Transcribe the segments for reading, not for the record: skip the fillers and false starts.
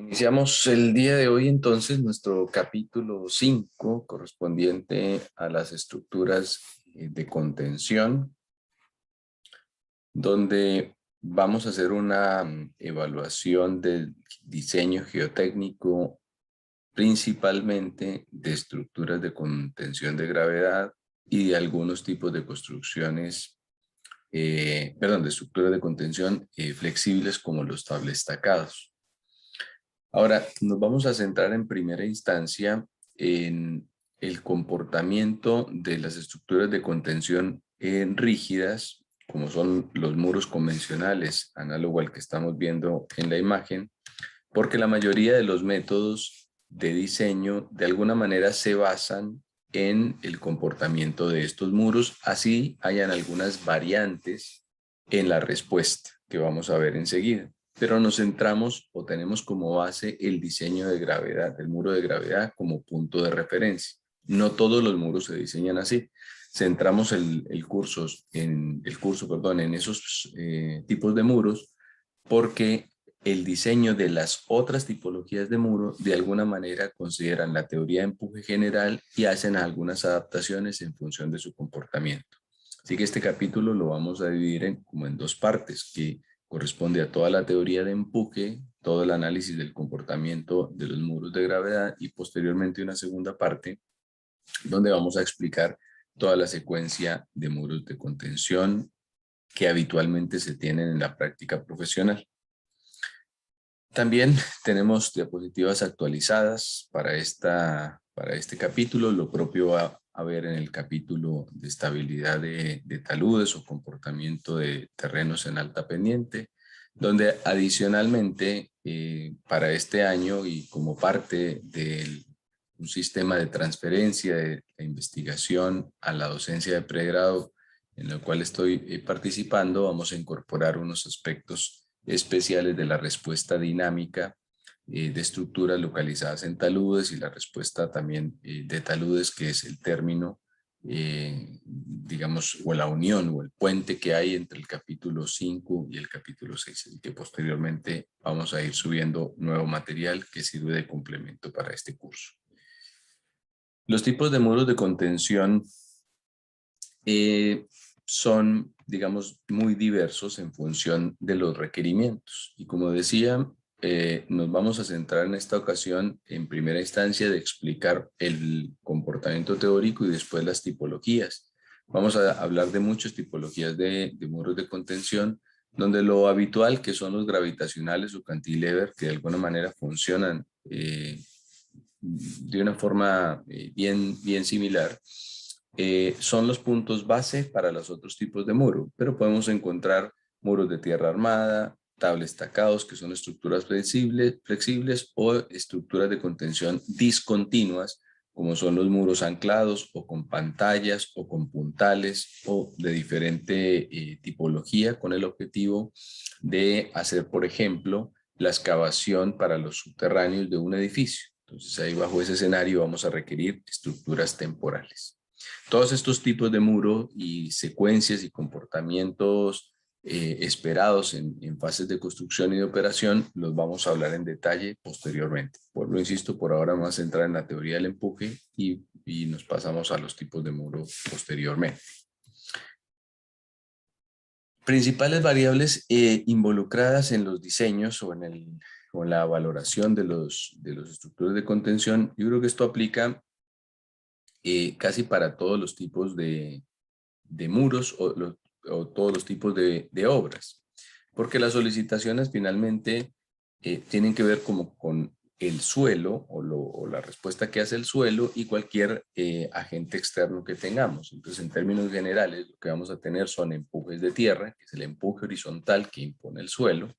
Iniciamos el día de hoy entonces nuestro capítulo 5 correspondiente a las estructuras de contención, donde vamos a hacer una evaluación del diseño geotécnico principalmente de estructuras de contención de gravedad y de algunos tipos de construcciones, de estructuras de contención flexibles como los tablestacados. Ahora, nos vamos a centrar en primera instancia en el comportamiento de las estructuras de contención rígidas, como son los muros convencionales, análogo al que estamos viendo en la imagen, porque la mayoría de los métodos de diseño de alguna manera se basan en el comportamiento de estos muros, así hayan algunas variantes en la respuesta que vamos a ver enseguida. Pero nos centramos o tenemos como base el diseño de gravedad, el muro de gravedad como punto de referencia. No todos los muros se diseñan así. Centramos el curso en esos tipos de muros porque el diseño de las otras tipologías de muro de alguna manera consideran la teoría de empuje general y hacen algunas adaptaciones en función de su comportamiento. Así que este capítulo lo vamos a dividir como en dos partes, que corresponde a toda la teoría de empuje, todo el análisis del comportamiento de los muros de gravedad y posteriormente una segunda parte donde vamos a explicar toda la secuencia de muros de contención que habitualmente se tienen en la práctica profesional. También tenemos diapositivas actualizadas para este capítulo. Lo propio va a ver en el capítulo de estabilidad de taludes o comportamiento de terrenos en alta pendiente, donde adicionalmente para este año y como parte de un sistema de transferencia de la investigación a la docencia de pregrado en el cual estoy participando, vamos a incorporar unos aspectos especiales de la respuesta dinámica de estructuras localizadas en taludes y la respuesta también de taludes, que es el término, digamos, o la unión o el puente que hay entre el capítulo 5 y el capítulo 6, y que posteriormente vamos a ir subiendo nuevo material que sirve de complemento para este curso. Los tipos de muros de contención son, digamos, muy diversos en función de los requerimientos. Y como decía, nos vamos a centrar en esta ocasión en primera instancia de explicar el comportamiento teórico y después las tipologías. Vamos a hablar de muchas tipologías de muros de contención, donde lo habitual que son los gravitacionales o cantilever, que de alguna manera funcionan de una forma bien similar, son los puntos base para los otros tipos de muro, pero podemos encontrar muros de tierra armada, tablestacados, que son estructuras flexibles o estructuras de contención discontinuas, como son los muros anclados o con pantallas o con puntales o de diferente tipología, con el objetivo de hacer, por ejemplo, la excavación para los subterráneos de un edificio. Entonces ahí bajo ese escenario vamos a requerir estructuras temporales. Todos estos tipos de muro y secuencias y comportamientos esperados en fases de construcción y de operación los vamos a hablar en detalle posteriormente. Por lo insisto, por ahora vamos a entrar en la teoría del empuje y nos pasamos a los tipos de muro posteriormente. Principales variables involucradas en los diseños o en la valoración de los estructuras de contención. Yo creo que esto aplica casi para todos los tipos de muros o todos los tipos de obras, porque las solicitaciones finalmente tienen que ver como con el suelo o la respuesta que hace el suelo y cualquier agente externo que tengamos. Entonces, en términos generales, lo que vamos a tener son empujes de tierra, que es el empuje horizontal que impone el suelo,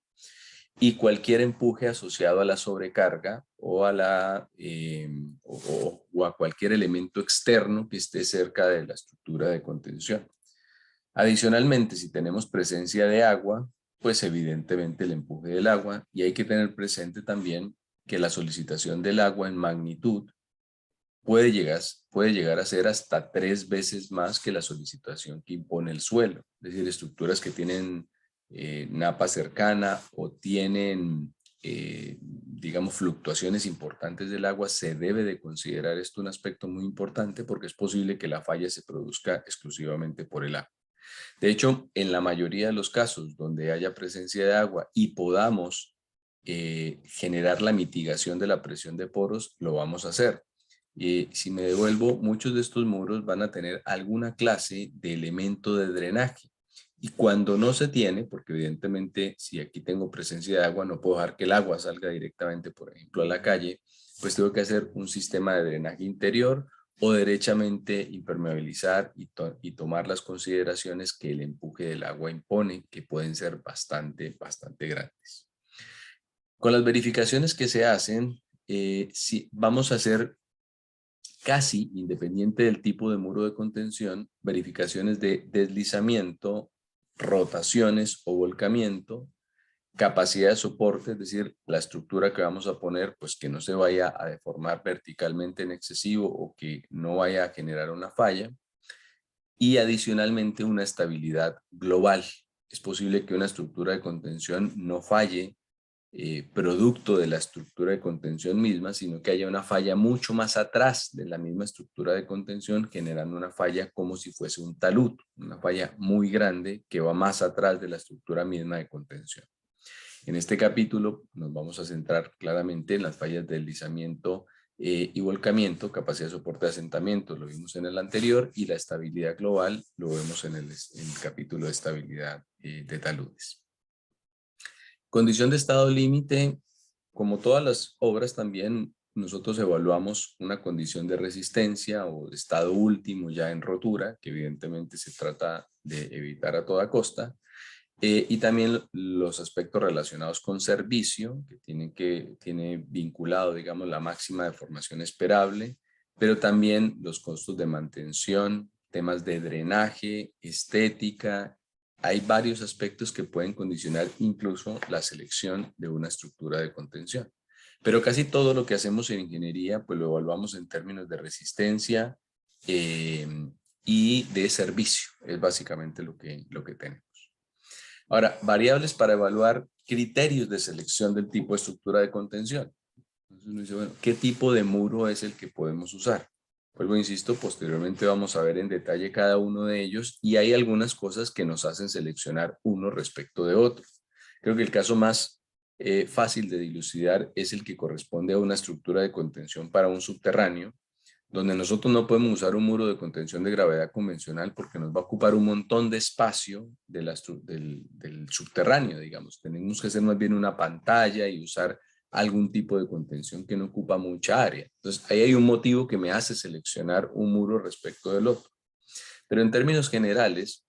y cualquier empuje asociado a la sobrecarga o a cualquier elemento externo que esté cerca de la estructura de contención. Adicionalmente, si tenemos presencia de agua, pues evidentemente el empuje del agua, y hay que tener presente también que la solicitación del agua en magnitud puede llegar a ser hasta 3 veces más que la solicitación que impone el suelo. Es decir, estructuras que tienen napa cercana o tienen, digamos, fluctuaciones importantes del agua, se debe de considerar esto un aspecto muy importante porque es posible que la falla se produzca exclusivamente por el agua. De hecho, en la mayoría de los casos donde haya presencia de agua y podamos generar la mitigación de la presión de poros, lo vamos a hacer. Si me devuelvo, muchos de estos muros van a tener alguna clase de elemento de drenaje. Y cuando no se tiene, porque evidentemente si aquí tengo presencia de agua, no puedo dejar que el agua salga directamente, por ejemplo, a la calle, pues tengo que hacer un sistema de drenaje interior o derechamente impermeabilizar y tomar las consideraciones que el empuje del agua impone, que pueden ser bastante grandes. Con las verificaciones que se hacen, si vamos a hacer casi independiente del tipo de muro de contención, verificaciones de deslizamiento, rotaciones o volcamiento, capacidad de soporte, es decir, la estructura que vamos a poner, pues que no se vaya a deformar verticalmente en excesivo o que no vaya a generar una falla, y adicionalmente una estabilidad global. Es posible que una estructura de contención no falle producto de la estructura de contención misma, sino que haya una falla mucho más atrás de la misma estructura de contención, generando una falla como si fuese un talud, una falla muy grande que va más atrás de la estructura misma de contención. En este capítulo nos vamos a centrar claramente en las fallas de deslizamiento y volcamiento, capacidad de soporte de asentamiento, lo vimos en el anterior, y la estabilidad global lo vemos en el capítulo de estabilidad de taludes. Condición de estado límite, como todas las obras también nosotros evaluamos una condición de resistencia o de estado último ya en rotura, que evidentemente se trata de evitar a toda costa, y también los aspectos relacionados con servicio, que tiene vinculado, digamos, la máxima deformación esperable, pero también los costos de mantención, temas de drenaje, estética. Hay varios aspectos que pueden condicionar incluso la selección de una estructura de contención. Pero casi todo lo que hacemos en ingeniería, pues lo evaluamos en términos de resistencia y de servicio. Es básicamente lo que tenemos. Ahora, variables para evaluar criterios de selección del tipo de estructura de contención. Entonces uno dice, bueno, ¿qué tipo de muro es el que podemos usar? Vuelvo, insisto, posteriormente vamos a ver en detalle cada uno de ellos y hay algunas cosas que nos hacen seleccionar uno respecto de otro. Creo que el caso más fácil de dilucidar es el que corresponde a una estructura de contención para un subterráneo, donde nosotros no podemos usar un muro de contención de gravedad convencional porque nos va a ocupar un montón de espacio del subterráneo, digamos. Tenemos que hacer más bien una pantalla y usar algún tipo de contención que no ocupa mucha área. Entonces, ahí hay un motivo que me hace seleccionar un muro respecto del otro. Pero en términos generales,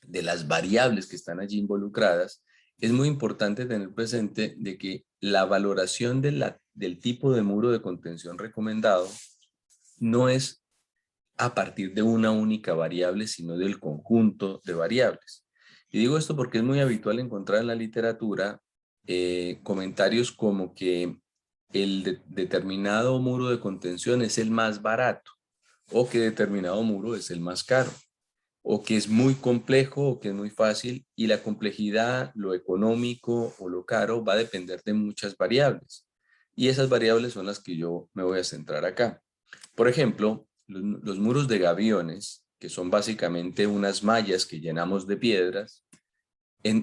de las variables que están allí involucradas, es muy importante tener presente de que la valoración del tipo de muro de contención recomendado no es a partir de una única variable, sino del conjunto de variables. Y digo esto porque es muy habitual encontrar en la literatura comentarios como que determinado muro de contención es el más barato o que determinado muro es el más caro o que es muy complejo o que es muy fácil, y la complejidad, lo económico o lo caro va a depender de muchas variables. Y esas variables son las que yo me voy a centrar acá. Por ejemplo, los muros de gaviones, que son básicamente unas mallas que llenamos de piedras,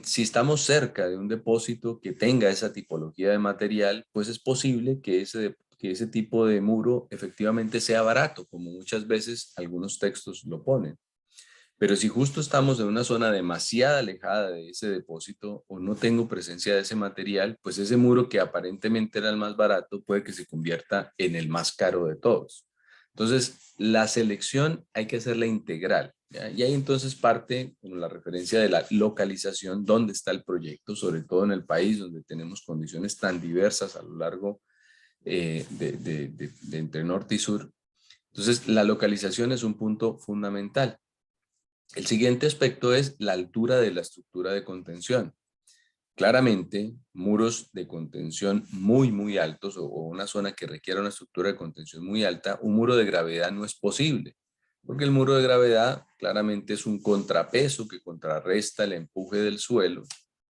si estamos cerca de un depósito que tenga esa tipología de material, pues es posible que ese tipo de muro efectivamente sea barato, como muchas veces algunos textos lo ponen. Pero si justo estamos en una zona demasiado alejada de ese depósito o no tengo presencia de ese material, pues ese muro que aparentemente era el más barato puede que se convierta en el más caro de todos. Entonces, la selección hay que hacerla integral, ¿ya? Y ahí entonces parte con la referencia de la localización, dónde está el proyecto, sobre todo en el país donde tenemos condiciones tan diversas a lo largo de entre norte y sur. Entonces, la localización es un punto fundamental. El siguiente aspecto es la altura de la estructura de contención. Claramente, muros de contención muy altos o una zona que requiera una estructura de contención muy alta, un muro de gravedad no es posible, porque el muro de gravedad claramente es un contrapeso que contrarresta el empuje del suelo,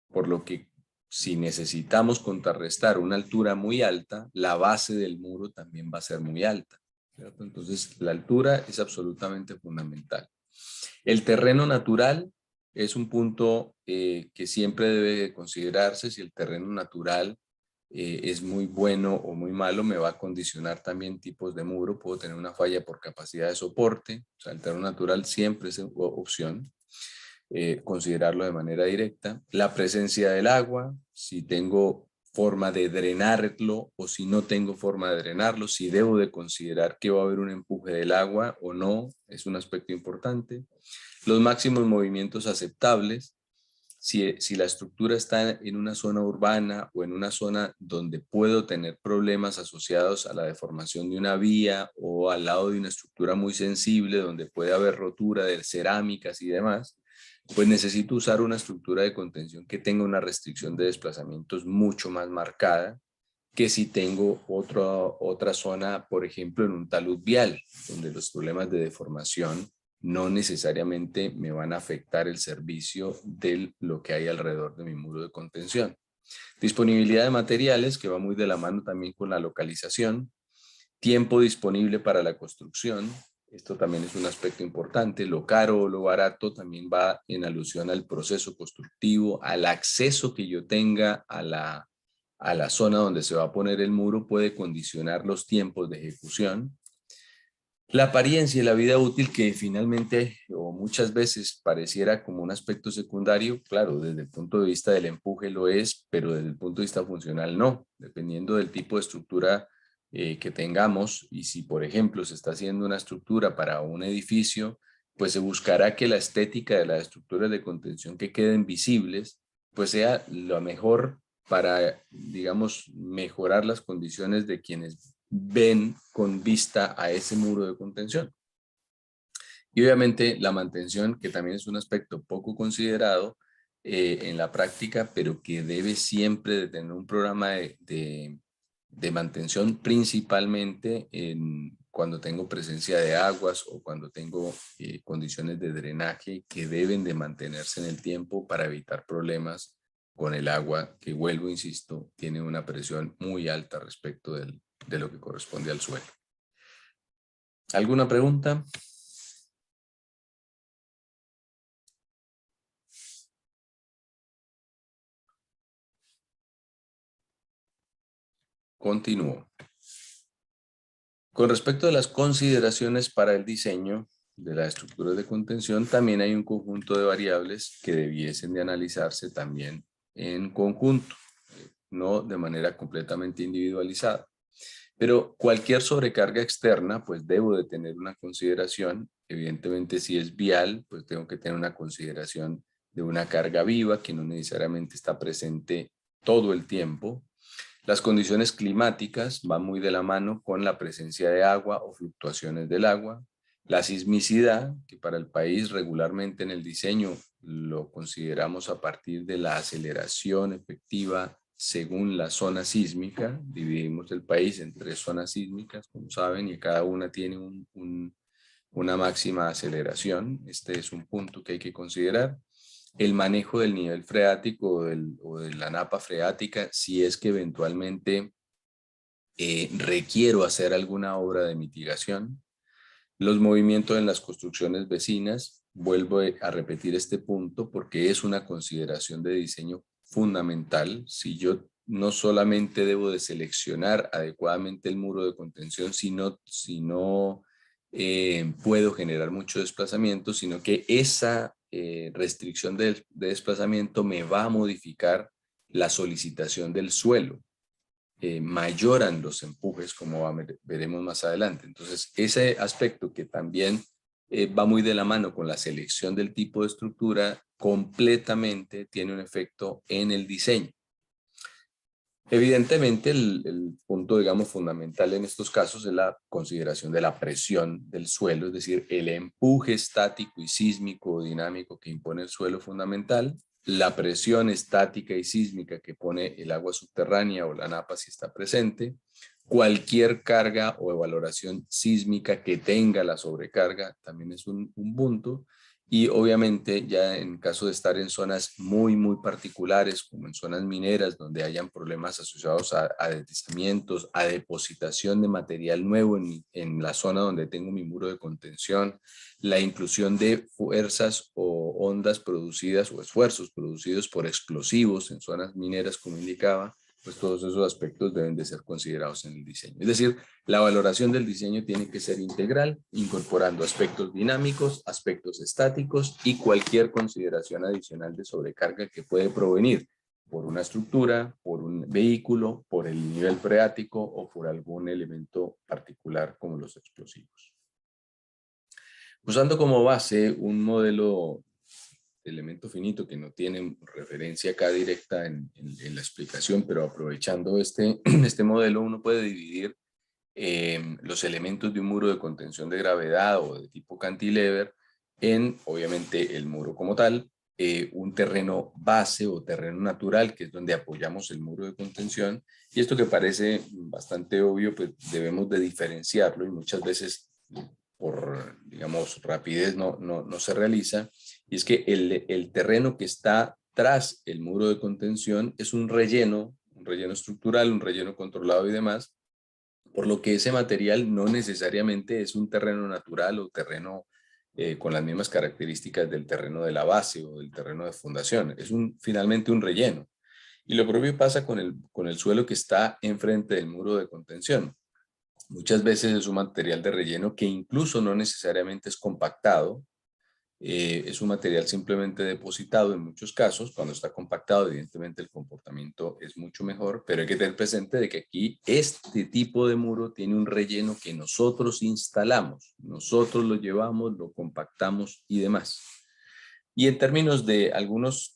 por lo que si necesitamos contrarrestar una altura muy alta, la base del muro también va a ser muy alta, ¿cierto? Entonces, la altura es absolutamente fundamental. El terreno natural es un punto que siempre debe considerarse. Si el terreno natural es muy bueno o muy malo, me va a condicionar también tipos de muro. Puedo tener una falla por capacidad de soporte. O sea, el terreno natural siempre es opción. Considerarlo de manera directa. La presencia del agua, si tengo forma de drenarlo o si no tengo forma de drenarlo, si debo de considerar que va a haber un empuje del agua o no, es un aspecto importante. Los máximos movimientos aceptables, si la estructura está en una zona urbana o en una zona donde puedo tener problemas asociados a la deformación de una vía o al lado de una estructura muy sensible donde puede haber rotura de cerámicas y demás, pues necesito usar una estructura de contención que tenga una restricción de desplazamientos mucho más marcada que si tengo otra zona, por ejemplo, en un talud vial, donde los problemas de deformación no necesariamente me van a afectar el servicio de lo que hay alrededor de mi muro de contención. Disponibilidad de materiales, que va muy de la mano también con la localización. Tiempo disponible para la construcción. Esto también es un aspecto importante. Lo caro o lo barato también va en alusión al proceso constructivo, al acceso que yo tenga a la zona donde se va a poner el muro puede condicionar los tiempos de ejecución. La apariencia y la vida útil, que finalmente o muchas veces pareciera como un aspecto secundario, claro, desde el punto de vista del empuje lo es, pero desde el punto de vista funcional no, dependiendo del tipo de estructura que tengamos. Y si, por ejemplo, se está haciendo una estructura para un edificio, pues se buscará que la estética de las estructuras de contención que queden visibles, pues sea lo mejor para, digamos, mejorar las condiciones de quienes ven con vista a ese muro de contención. Y obviamente la mantención, que también es un aspecto poco considerado en la práctica, pero que debe siempre de tener un programa de mantención, principalmente cuando tengo presencia de aguas o cuando tengo condiciones de drenaje que deben de mantenerse en el tiempo para evitar problemas con el agua, que vuelvo, insisto, tiene una presión muy alta respecto de lo que corresponde al suelo. ¿Alguna pregunta? Continúo. Con respecto a las consideraciones para el diseño de las estructuras de contención, también hay un conjunto de variables que debiesen de analizarse también en conjunto, no de manera completamente individualizada. Pero cualquier sobrecarga externa, pues debo de tener una consideración. Evidentemente, si es vial, pues tengo que tener una consideración de una carga viva que no necesariamente está presente todo el tiempo. Las condiciones climáticas van muy de la mano con la presencia de agua o fluctuaciones del agua. La sismicidad, que para el país regularmente en el diseño lo consideramos a partir de la aceleración efectiva según la zona sísmica. Dividimos el país en 3 zonas sísmicas, como saben, y cada una tiene una máxima aceleración. Este es un punto que hay que considerar. El manejo del nivel freático o de la napa freática, si es que eventualmente requiero hacer alguna obra de mitigación. Los movimientos en las construcciones vecinas, vuelvo a repetir este punto porque es una consideración de diseño fundamental. Si yo no solamente debo de seleccionar adecuadamente el muro de contención, sino puedo generar mucho desplazamiento, sino que esa restricción de desplazamiento me va a modificar la solicitación del suelo. Mayoran los empujes, como veremos más adelante. Entonces, ese aspecto que también va muy de la mano con la selección del tipo de estructura, completamente tiene un efecto en el diseño. Evidentemente, el punto, digamos, fundamental en estos casos es la consideración de la presión del suelo, es decir, el empuje estático y sísmico o dinámico que impone el suelo fundamental, la presión estática y sísmica que pone el agua subterránea o la napa si está presente, cualquier carga o valoración sísmica que tenga la sobrecarga también es un punto, Y obviamente ya en caso de estar en zonas muy particulares, como en zonas mineras, donde hayan problemas asociados a deslizamientos, a depositación de material nuevo en la zona donde tengo mi muro de contención, la inclusión de fuerzas o ondas producidas o esfuerzos producidos por explosivos en zonas mineras, como indicaba, pues todos esos aspectos deben de ser considerados en el diseño. Es decir, la valoración del diseño tiene que ser integral, incorporando aspectos dinámicos, aspectos estáticos y cualquier consideración adicional de sobrecarga que puede provenir por una estructura, por un vehículo, por el nivel freático o por algún elemento particular como los explosivos. Usando como base un modelo de elemento finito que no tiene referencia acá directa en la explicación, pero aprovechando este modelo uno puede dividir los elementos de un muro de contención de gravedad o de tipo cantilever en, obviamente, el muro como tal, un terreno base o terreno natural, que es donde apoyamos el muro de contención, y esto que parece bastante obvio, pues debemos de diferenciarlo y muchas veces por, digamos, rapidez no se realiza, y es que el terreno que está tras el muro de contención es un relleno estructural, un relleno controlado y demás, por lo que ese material no necesariamente es un terreno natural o terreno con las mismas características del terreno de la base o del terreno de fundación. Es finalmente un relleno. Y lo propio pasa con el suelo que está enfrente del muro de contención. Muchas veces es un material de relleno que incluso no necesariamente es compactado, es un material simplemente depositado en muchos casos. Cuando está compactado, evidentemente el comportamiento es mucho mejor, pero hay que tener presente de que aquí este tipo de muro tiene un relleno que nosotros instalamos, nosotros lo llevamos, lo compactamos y demás. Y en términos de algunos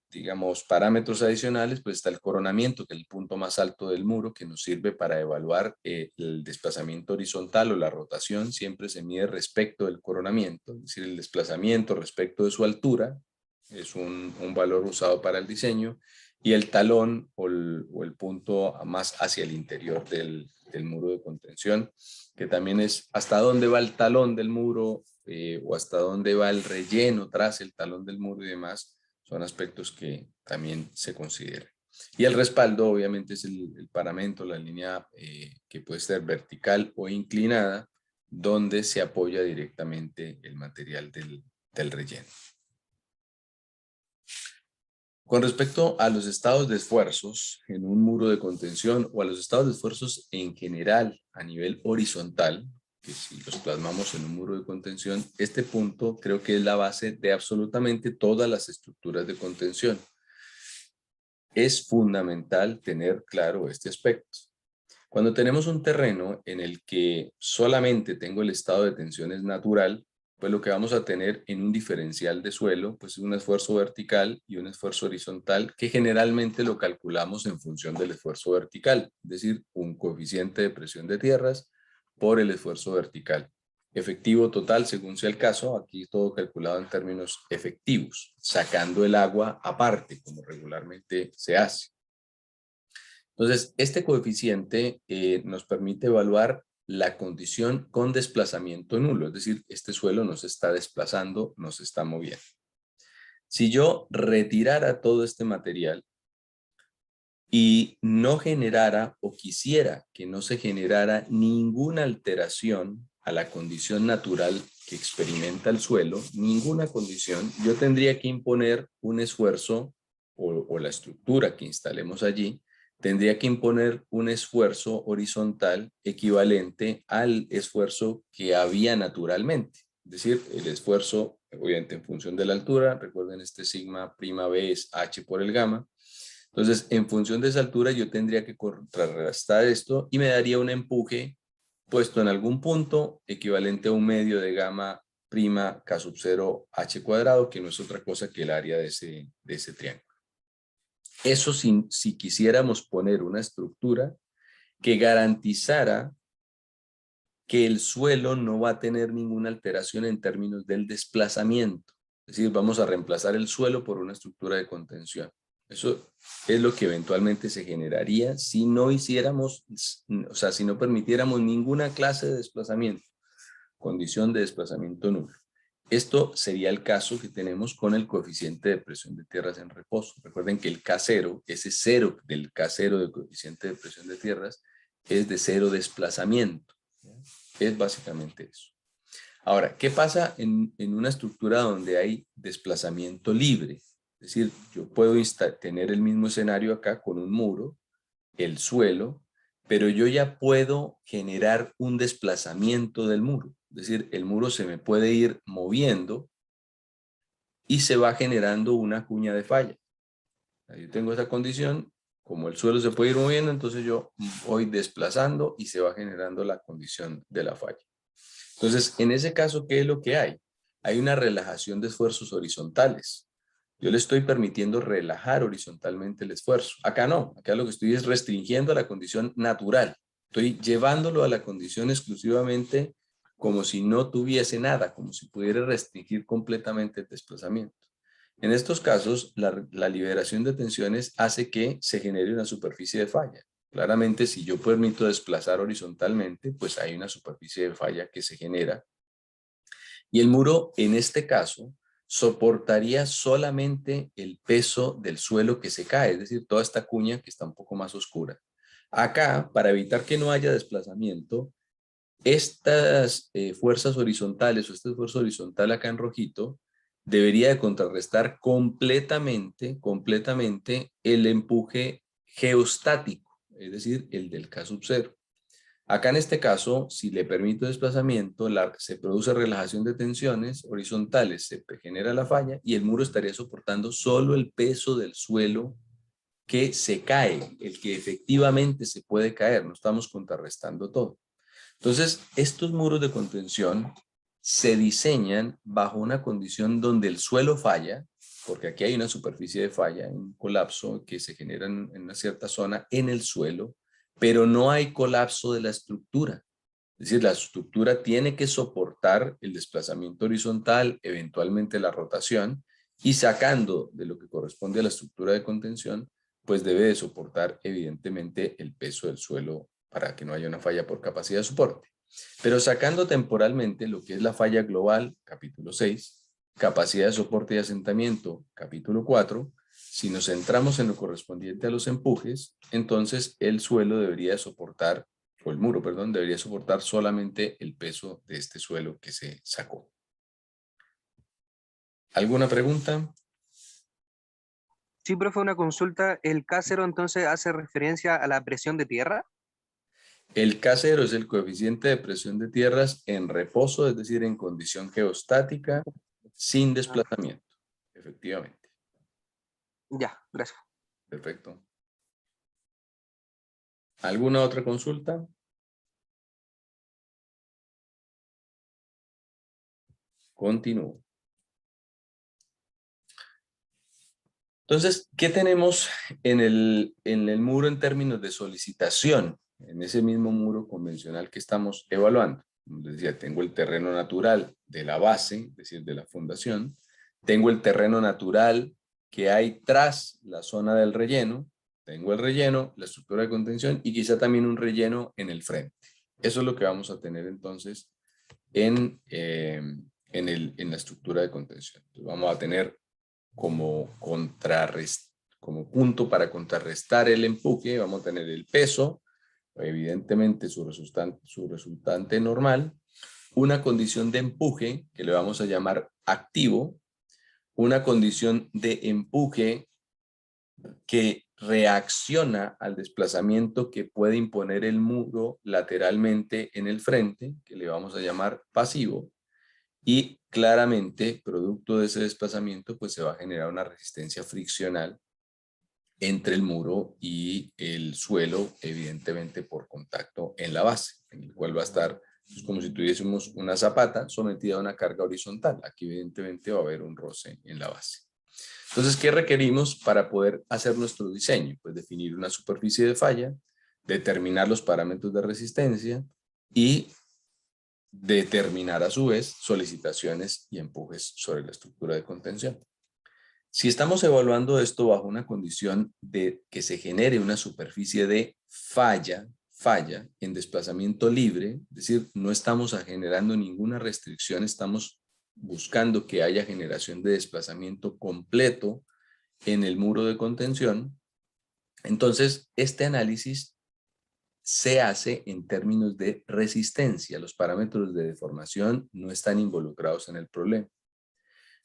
digamos, parámetros adicionales, pues está el coronamiento, que es el punto más alto del muro, que nos sirve para evaluar el desplazamiento horizontal o la rotación. Siempre se mide respecto del coronamiento, es decir, el desplazamiento respecto de su altura, es un valor usado para el diseño, y el talón o el punto más hacia el interior del muro de contención, que también es hasta dónde va el talón del muro o hasta dónde va el relleno tras el talón del muro y demás. Son aspectos que también se consideran. Y el respaldo, obviamente, es el paramento, la línea que puede ser vertical o inclinada, donde se apoya directamente el material del relleno. Con respecto a los estados de esfuerzos en un muro de contención o a los estados de esfuerzos en general a nivel horizontal, que si los plasmamos en un muro de contención, este punto creo que es la base de absolutamente todas las estructuras de contención. Es fundamental tener claro este aspecto. Cuando tenemos un terreno en el que solamente tengo el estado de tensiones natural, pues lo que vamos a tener en un diferencial de suelo, pues es un esfuerzo vertical y un esfuerzo horizontal que generalmente lo calculamos en función del esfuerzo vertical, es decir, un coeficiente de presión de tierras por el esfuerzo vertical. Efectivo total, según sea el caso, aquí todo calculado en términos efectivos, sacando el agua aparte, como regularmente se hace. Entonces, este coeficiente nos permite evaluar la condición con desplazamiento nulo, es decir, este suelo no se está desplazando, no se está moviendo. Si yo retirara todo este material y no generara o quisiera que no se generara ninguna alteración a la condición natural que experimenta el suelo, ninguna condición, yo tendría que imponer un esfuerzo o la estructura que instalemos allí, tendría que imponer un esfuerzo horizontal equivalente al esfuerzo que había naturalmente. Es decir, el esfuerzo, obviamente en función de la altura, recuerden este sigma prima b es h por el gamma. Entonces, en función de esa altura, yo tendría que contrarrestar esto y me daría un empuje puesto en algún punto equivalente a un medio de gamma prima k sub 0 h cuadrado, que no es otra cosa que el área de ese triángulo. Eso si quisiéramos poner una estructura que garantizara que el suelo no va a tener ninguna alteración en términos del desplazamiento. Es decir, vamos a reemplazar el suelo por una estructura de contención. Eso es lo que eventualmente se generaría si no hiciéramos, o sea, si no permitiéramos ninguna clase de desplazamiento, condición de desplazamiento nulo. Esto sería el caso que tenemos con el coeficiente de presión de tierras en reposo. Recuerden que el K0, ese cero del K0 del coeficiente de presión de tierras, es de cero desplazamiento. Es básicamente eso. Ahora, ¿qué pasa en una estructura donde hay desplazamiento libre? Es decir, yo puedo tener el mismo escenario acá con un muro, el suelo, pero yo ya puedo generar un desplazamiento del muro. Es decir, el muro se me puede ir moviendo y se va generando una cuña de falla. Yo tengo esa condición, como el suelo se puede ir moviendo, entonces yo voy desplazando y se va generando la condición de la falla. Entonces, en ese caso, ¿qué es lo que hay? Hay una relajación de esfuerzos horizontales. Yo le estoy permitiendo relajar horizontalmente el esfuerzo. Acá no, acá lo que estoy es restringiendo a la condición natural. Estoy llevándolo a la condición exclusivamente como si no tuviese nada, como si pudiera restringir completamente el desplazamiento. En estos casos, la liberación de tensiones hace que se genere una superficie de falla. Claramente, si yo permito desplazar horizontalmente, pues hay una superficie de falla que se genera. Y el muro, en este caso, soportaría solamente el peso del suelo que se cae, es decir, toda esta cuña que está un poco más oscura. Acá, para evitar que no haya desplazamiento, estas fuerzas horizontales o este esfuerzo horizontal acá en rojito debería de contrarrestar completamente el empuje geostático, es decir, el del K sub 0. Acá en este caso, si le permito desplazamiento, se produce relajación de tensiones horizontales, se genera la falla y el muro estaría soportando solo el peso del suelo que se cae, el que efectivamente se puede caer, no estamos contrarrestando todo. Entonces, estos muros de contención se diseñan bajo una condición donde el suelo falla, porque aquí hay una superficie de falla, un colapso que se genera en una cierta zona en el suelo, pero no hay colapso de la estructura. Es decir, la estructura tiene que soportar el desplazamiento horizontal, eventualmente la rotación, y sacando de lo que corresponde a la estructura de contención, pues debe de soportar evidentemente el peso del suelo para que no haya una falla por capacidad de soporte. Pero sacando temporalmente lo que es la falla global, capítulo 6, capacidad de soporte y asentamiento, capítulo 4, si nos centramos en lo correspondiente a los empujes, entonces el suelo debería soportar, o el muro, perdón, debería soportar solamente el peso de este suelo que se sacó. ¿Alguna pregunta? Sí, profe, una consulta. ¿El K0 entonces hace referencia a la presión de tierra? El K0 es el coeficiente de presión de tierras en reposo, es decir, en condición geostática, sin Ah, desplazamiento. Efectivamente. ya, gracias. Perfecto. ¿Alguna otra consulta? Continúo. Entonces, ¿qué tenemos en el muro en términos de solicitación? En ese mismo muro convencional que estamos evaluando. Como les decía, tengo el terreno natural de la base, es decir, de la fundación. Tengo el terreno natural que hay tras la zona del relleno. Tengo el relleno, la estructura de contención y quizá también un relleno en el frente. Eso es lo que vamos a tener entonces en la estructura de contención. Entonces, vamos a tener como como punto para contrarrestar el empuje, vamos a tener el peso, evidentemente su resultante normal, una condición de empuje que le vamos a llamar activo, una condición de empuje que reacciona al desplazamiento que puede imponer el muro lateralmente en el frente, que le vamos a llamar pasivo, y claramente, producto de ese desplazamiento, pues se va a generar una resistencia friccional entre el muro y el suelo, evidentemente por contacto en la base, en el cual va a estar pues, como si tuviésemos una zapata sometida a una carga horizontal. Aquí evidentemente va a haber un roce en la base. Entonces, ¿qué requerimos para poder hacer nuestro diseño? Pues definir una superficie de falla, determinar los parámetros de resistencia y determinar a su vez solicitaciones y empujes sobre la estructura de contención. Si estamos evaluando esto bajo una condición de que se genere una superficie de falla en desplazamiento libre, es decir, no estamos generando ninguna restricción, estamos buscando que haya generación de desplazamiento completo en el muro de contención, entonces este análisis se hace en términos de resistencia. Los parámetros de deformación no están involucrados en el problema.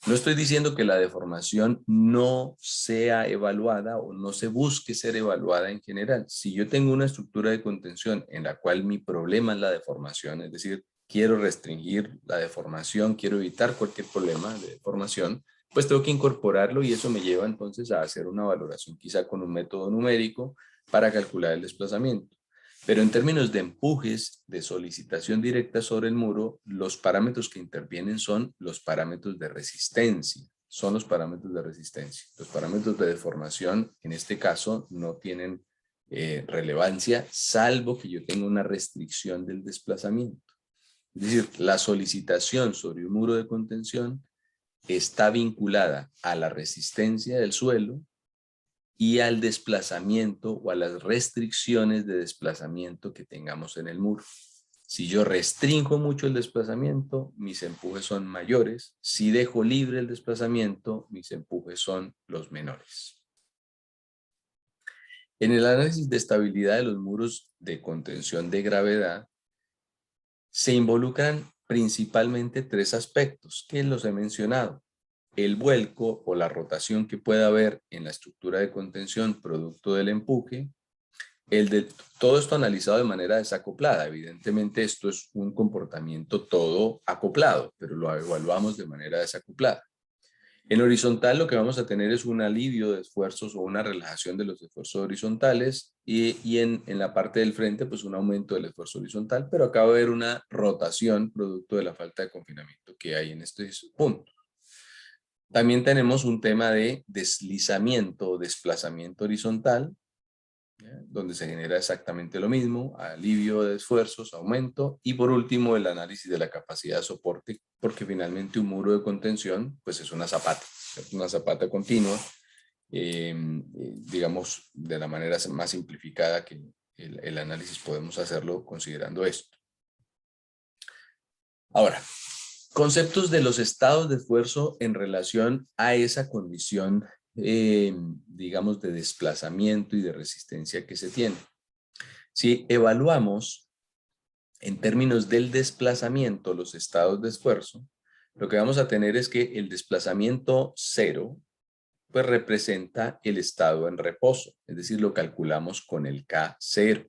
No estoy diciendo que la deformación no sea evaluada o no se busque ser evaluada en general. Si yo tengo una estructura de contención en la cual mi problema es la deformación, es decir, quiero restringir la deformación, quiero evitar cualquier problema de deformación, pues tengo que incorporarlo y eso me lleva entonces a hacer una valoración quizá con un método numérico para calcular el desplazamiento. Pero en términos de empujes, de solicitación directa sobre el muro, los parámetros que intervienen son los parámetros de resistencia. Son los parámetros de resistencia. Los parámetros de deformación, en este caso, no tienen relevancia, salvo que yo tenga una restricción del desplazamiento. Es decir, la solicitación sobre un muro de contención está vinculada a la resistencia del suelo y al desplazamiento o a las restricciones de desplazamiento que tengamos en el muro. Si yo restringo mucho el desplazamiento, mis empujes son mayores. Si dejo libre el desplazamiento, mis empujes son los menores. En el análisis de estabilidad de los muros de contención de gravedad, se involucran principalmente tres aspectos que los he mencionado. El vuelco o la rotación que pueda haber en la estructura de contención producto del empuje, todo esto analizado de manera desacoplada. Evidentemente esto es un comportamiento todo acoplado, pero lo evaluamos de manera desacoplada. En horizontal lo que vamos a tener es un alivio de esfuerzos o una relajación de los esfuerzos horizontales y en la parte del frente pues un aumento del esfuerzo horizontal, pero acaba de haber una rotación producto de la falta de confinamiento que hay en este punto. También tenemos un tema de deslizamiento o desplazamiento horizontal, ¿ya? Donde se genera exactamente lo mismo, alivio de esfuerzos, aumento, y por último el análisis de la capacidad de soporte, porque finalmente un muro de contención pues es una zapata continua, digamos de la manera más simplificada que el análisis podemos hacerlo considerando esto. Ahora, conceptos de los estados de esfuerzo en relación a esa condición, digamos, de desplazamiento y de resistencia que se tiene. Si evaluamos en términos del desplazamiento los estados de esfuerzo, lo que vamos a tener es que el desplazamiento cero pues representa el estado en reposo, es decir, lo calculamos con el K0.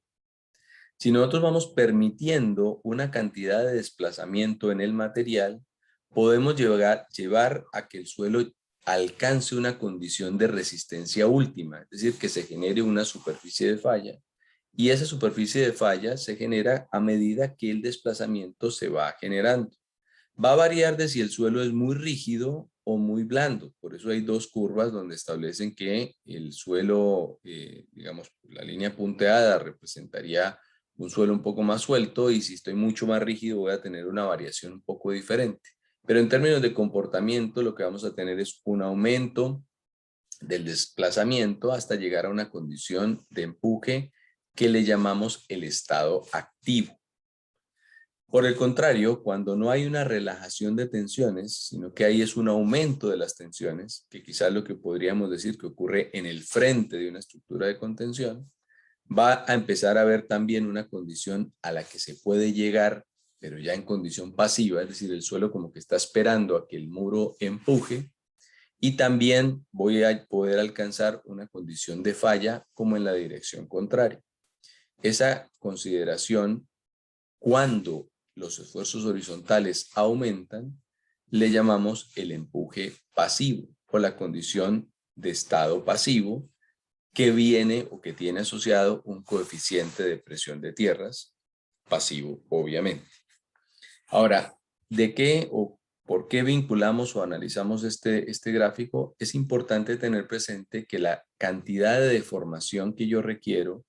Si nosotros vamos permitiendo una cantidad de desplazamiento en el material, podemos llevar a que el suelo alcance una condición de resistencia última, es decir, que se genere una superficie de falla. Y esa superficie de falla se genera a medida que el desplazamiento se va generando. Va a variar de si el suelo es muy rígido o muy blando. Por eso hay dos curvas donde establecen que el suelo, digamos, la línea punteada representaría un suelo un poco más suelto y si estoy mucho más rígido voy a tener una variación un poco diferente. Pero en términos de comportamiento lo que vamos a tener es un aumento del desplazamiento hasta llegar a una condición de empuje que le llamamos el estado activo. Por el contrario, cuando no hay una relajación de tensiones, sino que hay es un aumento de las tensiones, que quizás lo que podríamos decir que ocurre en el frente de una estructura de contención, va a empezar a haber también una condición a la que se puede llegar, pero ya en condición pasiva, es decir, el suelo como que está esperando a que el muro empuje, y también voy a poder alcanzar una condición de falla como en la dirección contraria. Esa consideración, cuando los esfuerzos horizontales aumentan, le llamamos el empuje pasivo o la condición de estado pasivo que viene o que tiene asociado un coeficiente de presión de tierras pasivo, obviamente. Ahora, ¿de qué o por qué vinculamos o analizamos este gráfico? Es importante tener presente que la cantidad de deformación que yo requiero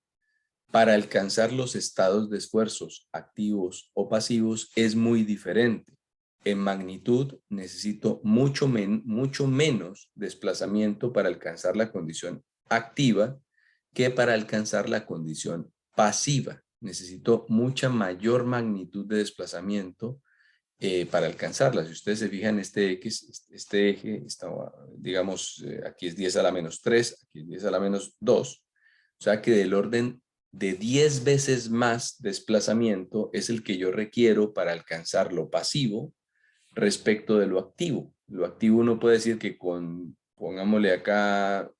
para alcanzar los estados de esfuerzos activos o pasivos es muy diferente. En magnitud necesito mucho menos desplazamiento para alcanzar la condición activa que para alcanzar la condición pasiva. Necesito mucha mayor magnitud de desplazamiento para alcanzarla. Si ustedes se fijan, este X, este eje, digamos, aquí es 10 a la menos 3, aquí es 10 a la menos 2. O sea que del orden de 10 veces más desplazamiento es el que yo requiero para alcanzar lo pasivo respecto de lo activo. Lo activo uno puede decir que con, pongámosle acá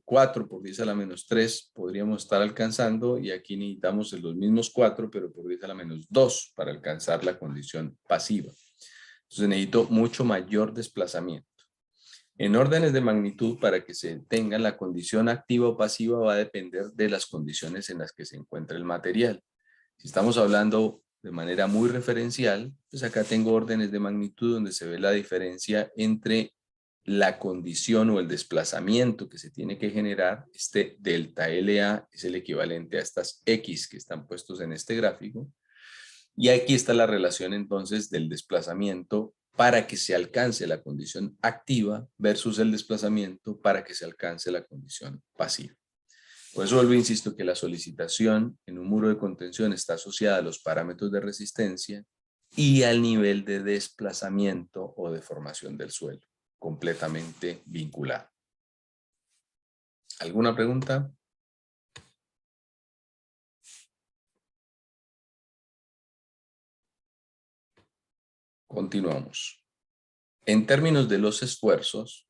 4 por 10 a la menos 3 podríamos estar alcanzando, y aquí necesitamos los mismos 4 pero por 10 a la menos 2 para alcanzar la condición pasiva. Entonces necesito mucho mayor desplazamiento. En órdenes de magnitud, para que se tenga la condición activa o pasiva va a depender de las condiciones en las que se encuentra el material. Si estamos hablando de manera muy referencial, pues acá tengo órdenes de magnitud donde se ve la diferencia entre la condición o el desplazamiento que se tiene que generar. Este delta LA es el equivalente a estas X que están puestos en este gráfico. Y aquí está la relación entonces del desplazamiento para que se alcance la condición activa versus el desplazamiento para que se alcance la condición pasiva. Por eso vuelvo e insisto que la solicitación en un muro de contención está asociada a los parámetros de resistencia y al nivel de desplazamiento o deformación del suelo, completamente vinculado. ¿Alguna pregunta? Continuamos. En términos de los esfuerzos,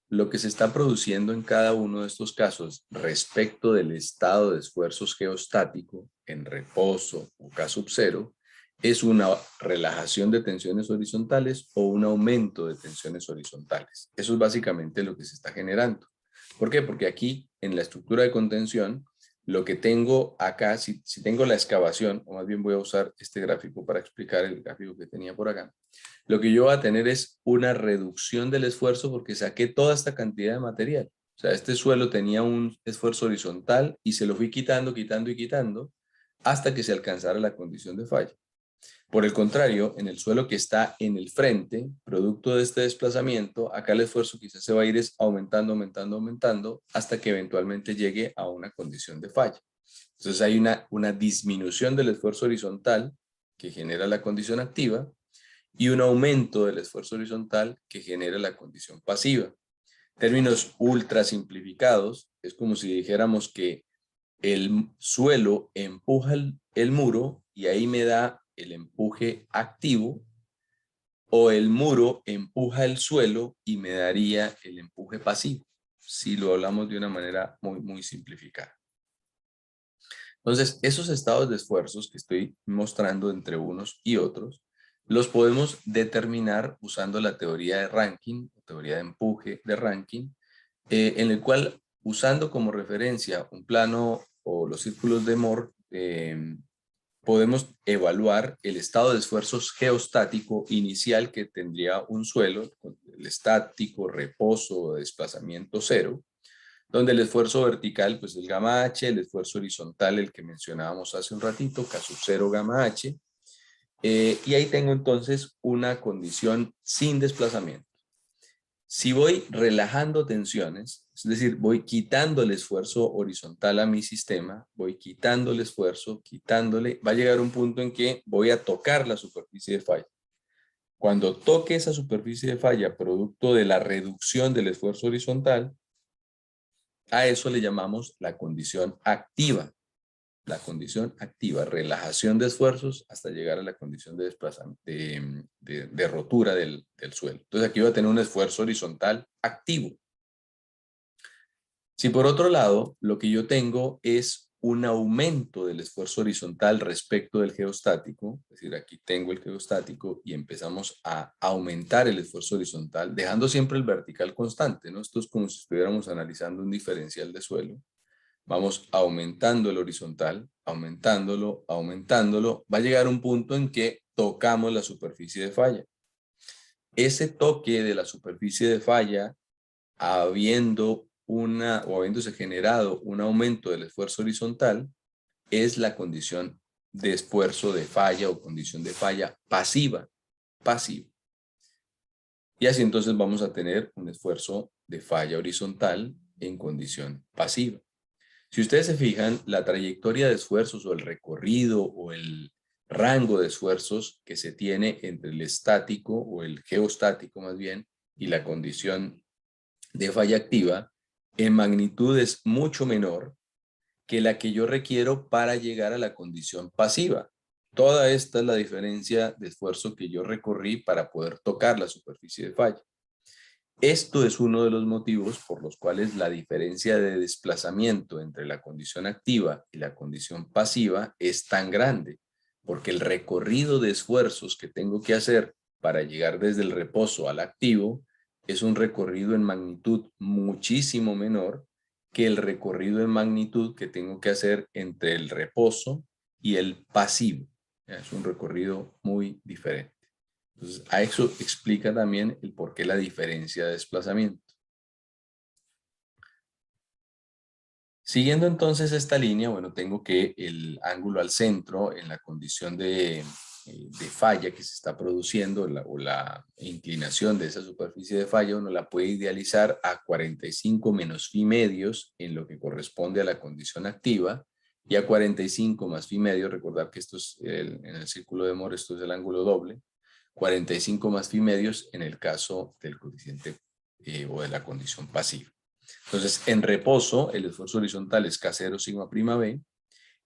lo que se está produciendo en cada uno de estos casos respecto del estado de esfuerzos geostático en reposo o K0 es una relajación de tensiones horizontales o un aumento de tensiones horizontales. Eso es básicamente lo que se está generando. ¿Por qué? Porque aquí en la estructura de contención, lo que tengo acá, si tengo la excavación, o más bien voy a usar este gráfico para explicar el gráfico que tenía por acá, lo que yo voy a tener es una reducción del esfuerzo porque saqué toda esta cantidad de material. O sea, este suelo tenía un esfuerzo horizontal y se lo fui quitando, quitando y quitando hasta que se alcanzara la condición de falla. Por el contrario, en el suelo que está en el frente, producto de este desplazamiento, acá el esfuerzo quizás se va a ir aumentando, aumentando, aumentando, hasta que eventualmente llegue a una condición de falla. Entonces hay una disminución del esfuerzo horizontal que genera la condición activa y un aumento del esfuerzo horizontal que genera la condición pasiva. Términos ultra simplificados, es como si dijéramos que el suelo empuja el muro y ahí me da el empuje activo, o el muro empuja el suelo y me daría el empuje pasivo, si lo hablamos de una manera muy, muy simplificada. Entonces, esos estados de esfuerzos que estoy mostrando entre unos y otros, los podemos determinar usando la teoría de Rankine, teoría de empuje de Rankine, en el cual, usando como referencia un plano o los círculos de Moore, podemos evaluar el estado de esfuerzos geostático inicial que tendría un suelo, el estático, reposo, desplazamiento cero, donde el esfuerzo vertical pues el gamma h, el esfuerzo horizontal el que mencionábamos hace un ratito, K0 gamma h, y ahí tengo entonces una condición sin desplazamiento. Si voy relajando tensiones, es decir, voy quitando el esfuerzo horizontal a mi sistema, voy quitando el esfuerzo, quitándole, va a llegar un punto en que voy a tocar la superficie de falla. Cuando toque esa superficie de falla, producto de la reducción del esfuerzo horizontal, a eso le llamamos la condición activa. La condición activa, relajación de esfuerzos hasta llegar a la condición de desplazamiento, de rotura del suelo. Entonces aquí voy a tener un esfuerzo horizontal activo. Si por otro lado, lo que yo tengo es un aumento del esfuerzo horizontal respecto del geostático, es decir, aquí tengo el geostático y empezamos a aumentar el esfuerzo horizontal, dejando siempre el vertical constante, ¿no? Esto es como si estuviéramos analizando un diferencial de suelo. Vamos aumentando el horizontal, aumentándolo, aumentándolo. Va a llegar un punto en que tocamos la superficie de falla. Ese toque de la superficie de falla, habiéndose generado un aumento del esfuerzo horizontal, es la condición de esfuerzo de falla o condición de falla pasiva. Pasiva. Y así entonces vamos a tener un esfuerzo de falla horizontal en condición pasiva. Si ustedes se fijan, la trayectoria de esfuerzos o el recorrido o rango de esfuerzos que se tiene entre el estático o el geostático más bien y la condición de falla activa en magnitud es mucho menor que la que yo requiero para llegar a la condición pasiva. Toda esta es la diferencia de esfuerzo que yo recorrí para poder tocar la superficie de falla. Esto es uno de los motivos por los cuales la diferencia de desplazamiento entre la condición activa y la condición pasiva es tan grande, porque el recorrido de esfuerzos que tengo que hacer para llegar desde el reposo al activo es un recorrido en magnitud muchísimo menor que el recorrido en magnitud que tengo que hacer entre el reposo y el pasivo. Es un recorrido muy diferente. Entonces, a eso explica también el por qué la diferencia de desplazamiento. Siguiendo entonces esta línea, bueno, tengo que el ángulo al centro en la condición de falla que se está produciendo o la inclinación de esa superficie de falla, uno la puede idealizar a 45 menos phi medios en lo que corresponde a la condición activa y a 45 más phi medios, recordar que esto es en el círculo de Moore, esto es el ángulo doble, 45 más phi medios en el caso del coeficiente o de la condición pasiva. Entonces, en reposo, el esfuerzo horizontal es K0 sigma prima B.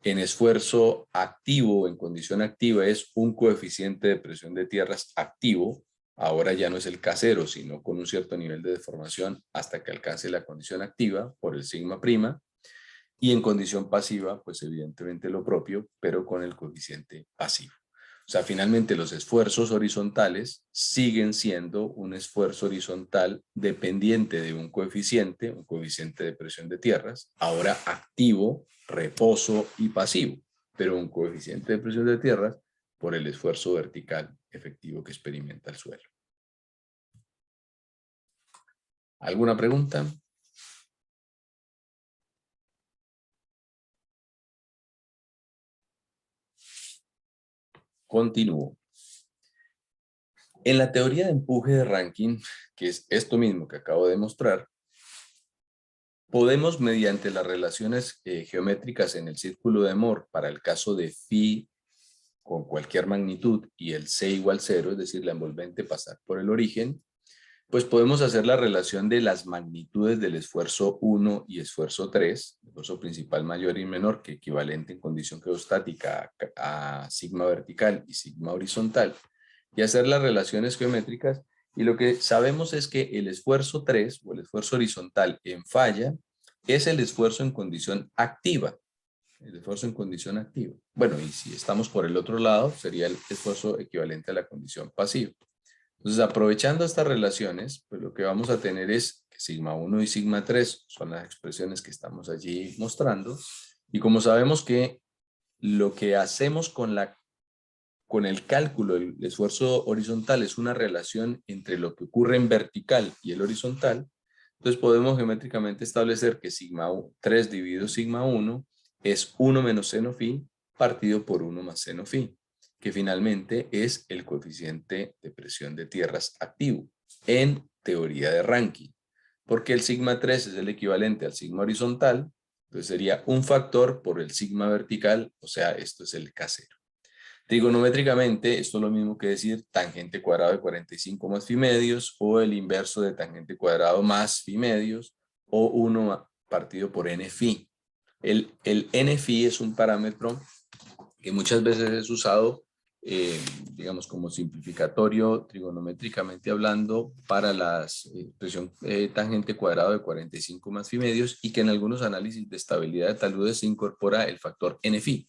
En esfuerzo activo, en condición activa, es un coeficiente de presión de tierras activo. Ahora ya no es el K0, sino con un cierto nivel de deformación hasta que alcance la condición activa por el sigma prima. Y en condición pasiva, pues evidentemente lo propio, pero con el coeficiente pasivo. O sea, finalmente los esfuerzos horizontales siguen siendo un esfuerzo horizontal dependiente de un coeficiente de presión de tierras, ahora activo, reposo y pasivo, pero un coeficiente de presión de tierras por el esfuerzo vertical efectivo que experimenta el suelo. ¿Alguna pregunta? Continúo. En la teoría de empuje de Rankine, que es esto mismo que acabo de mostrar, podemos, mediante las relaciones geométricas en el círculo de Moore, para el caso de phi con cualquier magnitud y el c igual 0, es decir, la envolvente pasar por el origen, pues podemos hacer la relación de las magnitudes del esfuerzo 1 y esfuerzo 3, esfuerzo principal mayor y menor, que equivalente en condición geostática a sigma vertical y sigma horizontal, y hacer las relaciones geométricas. Y lo que sabemos es que el esfuerzo 3 o el esfuerzo horizontal en falla es el esfuerzo en condición activa. El esfuerzo en condición activa. Bueno, y si estamos por el otro lado, sería el esfuerzo equivalente a la condición pasiva. Entonces, aprovechando estas relaciones, pues lo que vamos a tener es que sigma 1 y sigma 3 son las expresiones que estamos allí mostrando. Y como sabemos que lo que hacemos con el cálculo del esfuerzo horizontal es una relación entre lo que ocurre en vertical y el horizontal, entonces podemos geométricamente establecer que sigma 3 dividido sigma 1 es 1 menos seno phi partido por 1 más seno phi, que finalmente es el coeficiente de presión de tierras activo en teoría de Rankine, porque el sigma 3 es el equivalente al sigma horizontal, entonces sería un factor por el sigma vertical, o sea, esto es el K0. Trigonométricamente, esto es lo mismo que decir tangente cuadrado de 45 más phi medios o el inverso de tangente cuadrado más phi medios o 1 partido por n phi. El n phi es un parámetro que muchas veces es usado, digamos, como simplificatorio trigonométricamente hablando para la expresión tangente cuadrado de 45 más phi medios y que en algunos análisis de estabilidad de taludes se incorpora el factor n phi.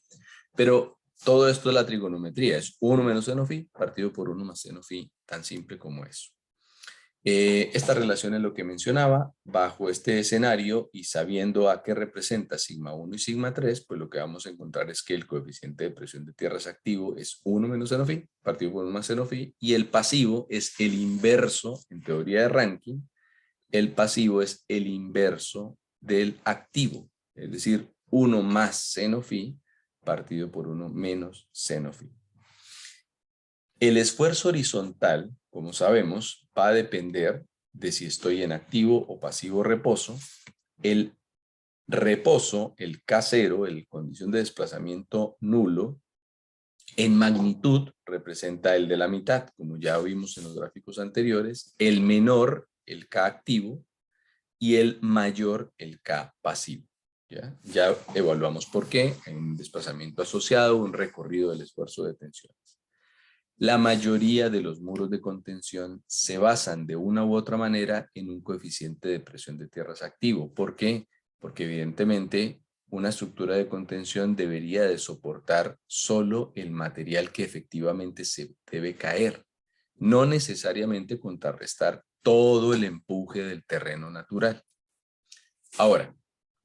Pero todo esto es la trigonometría, es 1 menos seno phi partido por 1 más seno phi, tan simple como eso. Esta relación es lo que mencionaba. Bajo este escenario y sabiendo a qué representa sigma 1 y sigma 3, pues lo que vamos a encontrar es que el coeficiente de presión de tierras activo es 1 menos seno phi partido por 1 más seno phi y el pasivo es el inverso, en teoría de Rankine, el pasivo es el inverso del activo, es decir, 1 más seno phi partido por 1 menos seno phi. El esfuerzo horizontal, como sabemos, va a depender de si estoy en activo o pasivo reposo. El reposo, el K0, el condición de desplazamiento nulo, En magnitud representa el de la mitad, como ya vimos en los gráficos anteriores, el menor, el K activo, y el mayor, el K pasivo. Ya evaluamos por qué, hay un desplazamiento asociado, un recorrido del esfuerzo de tensión. La mayoría de los muros de contención se basan de una u otra manera en un coeficiente de presión de tierras activo. ¿Por qué? Porque evidentemente una estructura de contención debería de soportar solo el material que efectivamente se debe caer, no necesariamente contrarrestar todo el empuje del terreno natural. Ahora,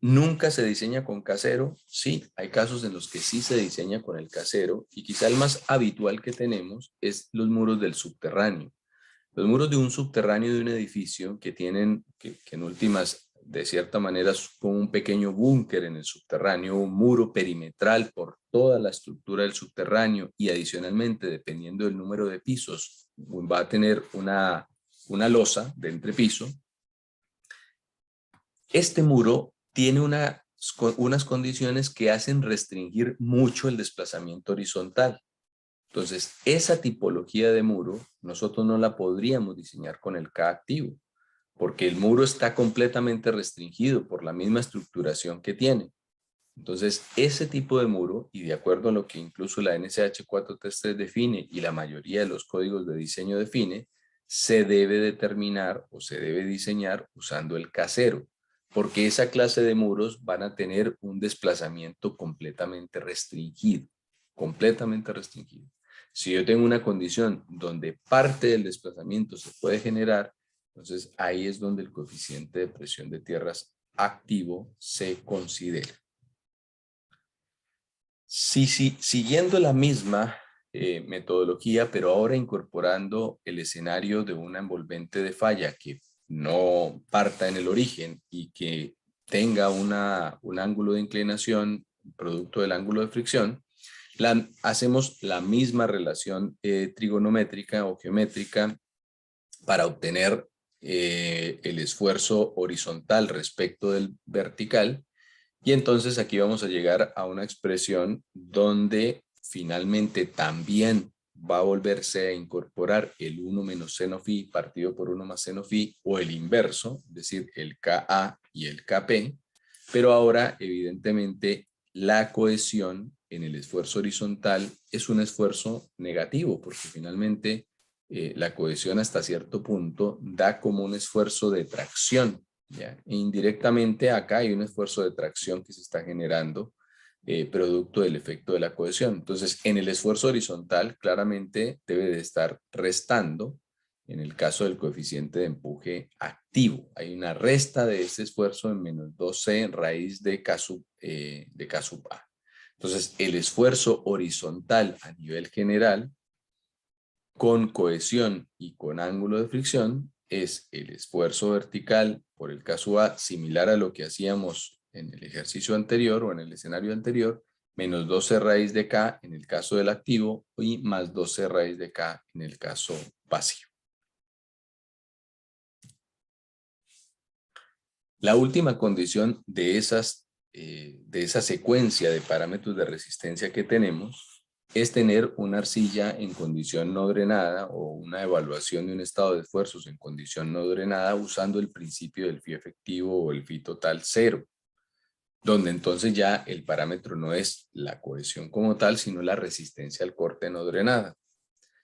¿nunca se diseña con casero? Sí, hay casos en los que sí se diseña con el casero y quizá el más habitual que tenemos es los muros del subterráneo. Los muros de un subterráneo de un edificio que tienen, que en últimas, de cierta manera, es como un pequeño búnker en el subterráneo, un muro perimetral por toda la estructura del subterráneo y adicionalmente, dependiendo del número de pisos, va a tener una losa de entrepiso. Este muro tiene unas condiciones que hacen restringir mucho el desplazamiento horizontal. Entonces, esa tipología de muro nosotros no la podríamos diseñar con el K activo, porque el muro está completamente restringido por la misma estructuración que tiene. Entonces, ese tipo de muro, y de acuerdo a lo que incluso la NSH 433 define y la mayoría de los códigos de diseño define, se debe determinar o se debe diseñar usando el casero, porque esa clase de muros van a tener un desplazamiento completamente restringido, completamente restringido. Si yo tengo una condición donde parte del desplazamiento se puede generar, entonces ahí es donde el coeficiente de presión de tierras activo se considera. Sí, sí, siguiendo la misma metodología, pero ahora incorporando el escenario de una envolvente de falla que no parta en el origen y que tenga un ángulo de inclinación producto del ángulo de fricción, hacemos la misma relación trigonométrica o geométrica para obtener el esfuerzo horizontal respecto del vertical. Y entonces aquí vamos a llegar a una expresión donde finalmente también va a volverse a incorporar el 1 menos seno phi partido por 1 más seno phi o el inverso, es decir, el Ka y el Kp, pero ahora evidentemente la cohesión en el esfuerzo horizontal es un esfuerzo negativo porque finalmente la cohesión hasta cierto punto da como un esfuerzo de tracción. ¿Ya? E indirectamente acá hay un esfuerzo de tracción que se está generando producto del efecto de la cohesión. Entonces, en el esfuerzo horizontal claramente debe de estar restando en el caso del coeficiente de empuje activo. Hay una resta de ese esfuerzo en menos 2c raíz de K sub A. Entonces, el esfuerzo horizontal a nivel general con cohesión y con ángulo de fricción es el esfuerzo vertical por el caso A, similar a lo que hacíamos en el ejercicio anterior o en el escenario anterior, menos 12 raíz de K en el caso del activo y más 12 raíz de K en el caso pasivo. La última condición de esa secuencia de parámetros de resistencia que tenemos es tener una arcilla en condición no drenada o una evaluación de un estado de esfuerzos en condición no drenada usando el principio del phi efectivo o el phi total cero, donde entonces ya el parámetro no es la cohesión como tal, sino la resistencia al corte no drenada.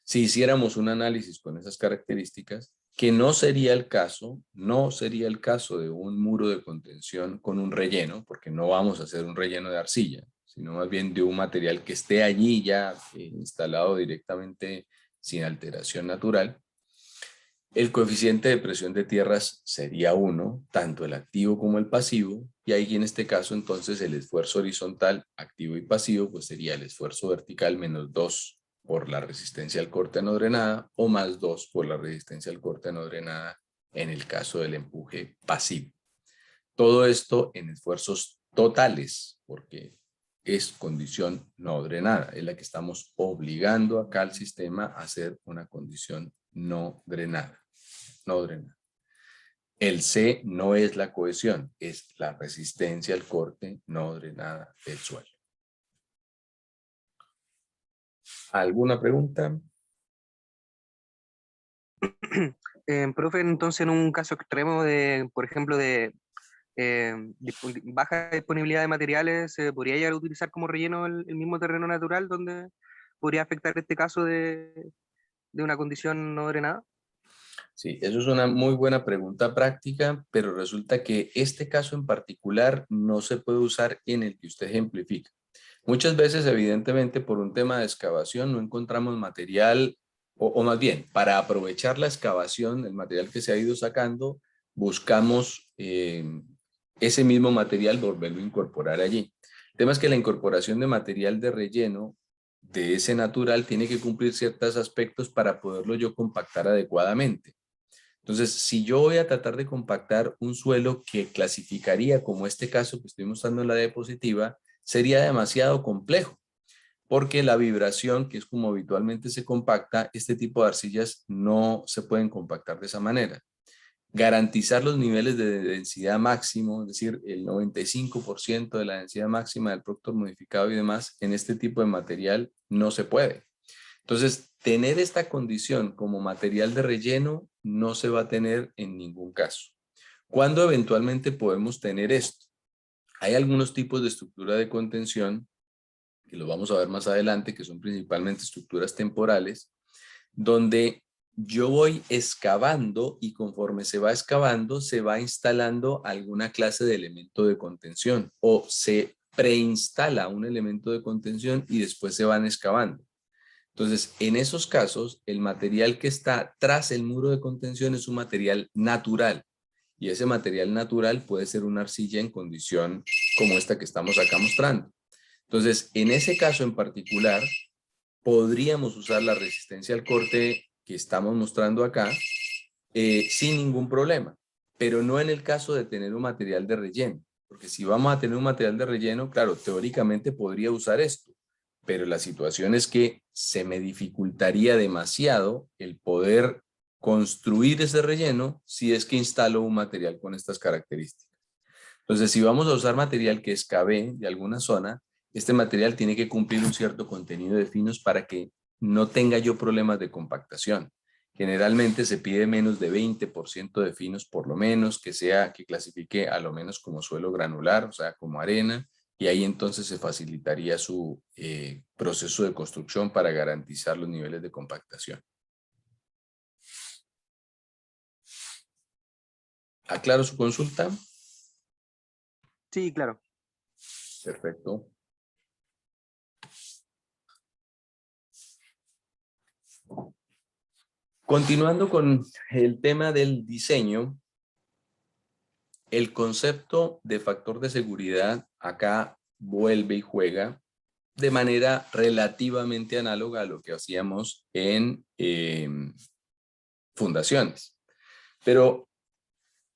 Si hiciéramos un análisis con esas características, que no sería el caso de un muro de contención con un relleno, porque no vamos a hacer un relleno de arcilla, sino más bien de un material que esté allí ya instalado directamente sin alteración natural. El coeficiente de presión de tierras sería 1, tanto el activo como el pasivo, y ahí en este caso entonces el esfuerzo horizontal, activo y pasivo, pues sería el esfuerzo vertical menos 2 por la resistencia al corte no drenada o más 2 por la resistencia al corte no drenada en el caso del empuje pasivo. Todo esto en esfuerzos totales, porque es condición no drenada, es la que estamos obligando acá al sistema a hacer una condición no drenada. No drenada. El C no es la cohesión, es la resistencia al corte no drenada del suelo. ¿Alguna pregunta? Profe, entonces en un caso extremo de, por ejemplo, de baja disponibilidad de materiales, ¿se podría llegar a utilizar como relleno el mismo terreno natural donde podría afectar este caso de una condición no drenada? Sí, eso es una muy buena pregunta práctica, pero resulta que este caso en particular no se puede usar en el que usted ejemplifica. Muchas veces, evidentemente, por un tema de excavación no encontramos material, o más bien, para aprovechar la excavación, el material que se ha ido sacando, buscamos ese mismo material, volverlo a incorporar allí. El tema es que la incorporación de material de relleno de ese natural tiene que cumplir ciertos aspectos para poderlo yo compactar adecuadamente. Entonces, si yo voy a tratar de compactar un suelo que clasificaría como este caso que estoy mostrando en la diapositiva, sería demasiado complejo, porque la vibración, que es como habitualmente se compacta, este tipo de arcillas no se pueden compactar de esa manera. Garantizar los niveles de densidad máximo, es decir, el 95% de la densidad máxima del producto modificado y demás, en este tipo de material no se puede. Entonces, tener esta condición como material de relleno no se va a tener en ningún caso. ¿Cuándo eventualmente podemos tener esto? Hay algunos tipos de estructura de contención, que los vamos a ver más adelante, que son principalmente estructuras temporales, donde yo voy excavando y conforme se va excavando, se va instalando alguna clase de elemento de contención o se preinstala un elemento de contención y después se van excavando. Entonces, en esos casos, el material que está tras el muro de contención es un material natural. Y ese material natural puede ser una arcilla en condición como esta que estamos acá mostrando. Entonces, en ese caso en particular, podríamos usar la resistencia al corte que estamos mostrando acá sin ningún problema. Pero no en el caso de tener un material de relleno. Porque si vamos a tener un material de relleno, claro, teóricamente podría usar esto, pero la situación es que se me dificultaría demasiado el poder construir ese relleno si es que instalo un material con estas características. Entonces, si vamos a usar material que excavé de alguna zona, este material tiene que cumplir un cierto contenido de finos para que no tenga yo problemas de compactación. Generalmente se pide menos de 20% de finos por lo menos, que clasifique a lo menos como suelo granular, o sea, como arena, y ahí entonces se facilitaría su proceso de construcción para garantizar los niveles de compactación. ¿Aclaro su consulta? Sí, claro. Perfecto. Continuando con el tema del diseño, el concepto de factor de seguridad acá vuelve y juega de manera relativamente análoga a lo que hacíamos en fundaciones. Pero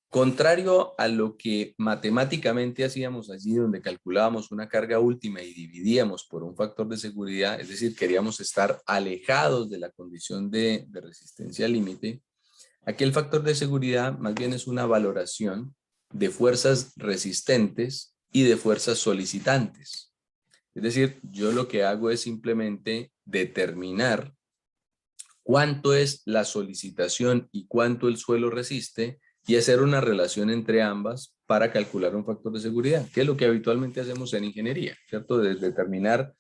contrario a lo que matemáticamente hacíamos allí, donde calculábamos una carga última y dividíamos por un factor de seguridad, es decir, queríamos estar alejados de la condición de resistencia límite, aquí el factor de seguridad más bien es una valoración de fuerzas resistentes y de fuerzas solicitantes. Es decir, yo lo que hago es simplemente determinar cuánto es la solicitación y cuánto el suelo resiste y hacer una relación entre ambas para calcular un factor de seguridad, que es lo que habitualmente hacemos en ingeniería, ¿cierto? De determinar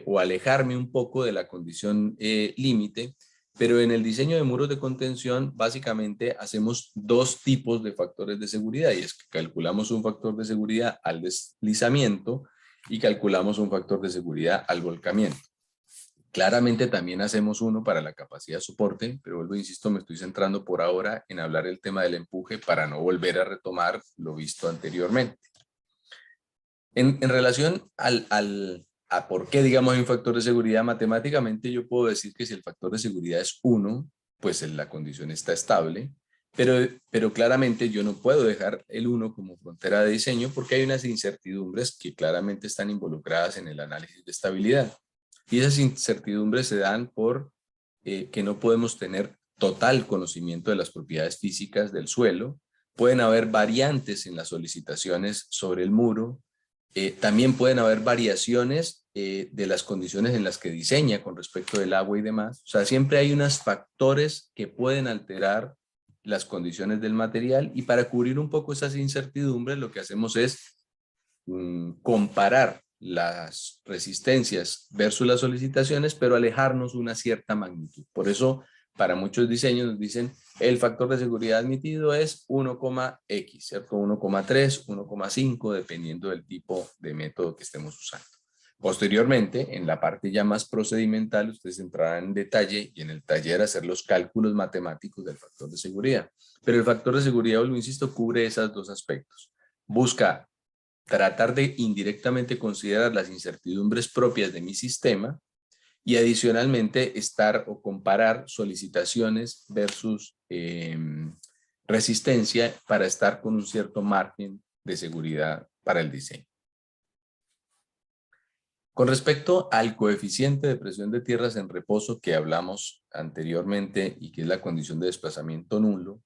o alejarme un poco de la condición límite, pero en el diseño de muros de contención básicamente hacemos dos tipos de factores de seguridad y es que calculamos un factor de seguridad al deslizamiento y calculamos un factor de seguridad al volcamiento. Claramente también hacemos uno para la capacidad de soporte, pero vuelvo, insisto, me estoy centrando por ahora en hablar el tema del empuje para no volver a retomar lo visto anteriormente. En relación a por qué, digamos, hay un factor de seguridad, matemáticamente yo puedo decir que si el factor de seguridad es 1, pues la condición está estable, pero claramente yo no puedo dejar el 1 como frontera de diseño porque hay unas incertidumbres que claramente están involucradas en el análisis de estabilidad. Y esas incertidumbres se dan por que no podemos tener total conocimiento de las propiedades físicas del suelo. Pueden haber variantes en las solicitaciones sobre el muro. También pueden haber variaciones de las condiciones en las que diseña con respecto del agua y demás. O sea, siempre hay unos factores que pueden alterar las condiciones del material, y para cubrir un poco esas incertidumbres lo que hacemos es comparar las resistencias versus las solicitaciones, pero alejarnos una cierta magnitud. Por eso, para muchos diseños nos dicen el factor de seguridad admitido es 1,x, ¿cierto? 1,3, 1,5, dependiendo del tipo de método que estemos usando. Posteriormente, en la parte ya más procedimental, ustedes entrarán en detalle y en el taller hacer los cálculos matemáticos del factor de seguridad. Pero el factor de seguridad, lo insisto, cubre esos dos aspectos. Busca tratar de indirectamente considerar las incertidumbres propias de mi sistema y adicionalmente estar o comparar solicitaciones versus resistencia para estar con un cierto margen de seguridad para el diseño. Con respecto al coeficiente de presión de tierras en reposo que hablamos anteriormente y que es la condición de desplazamiento nulo,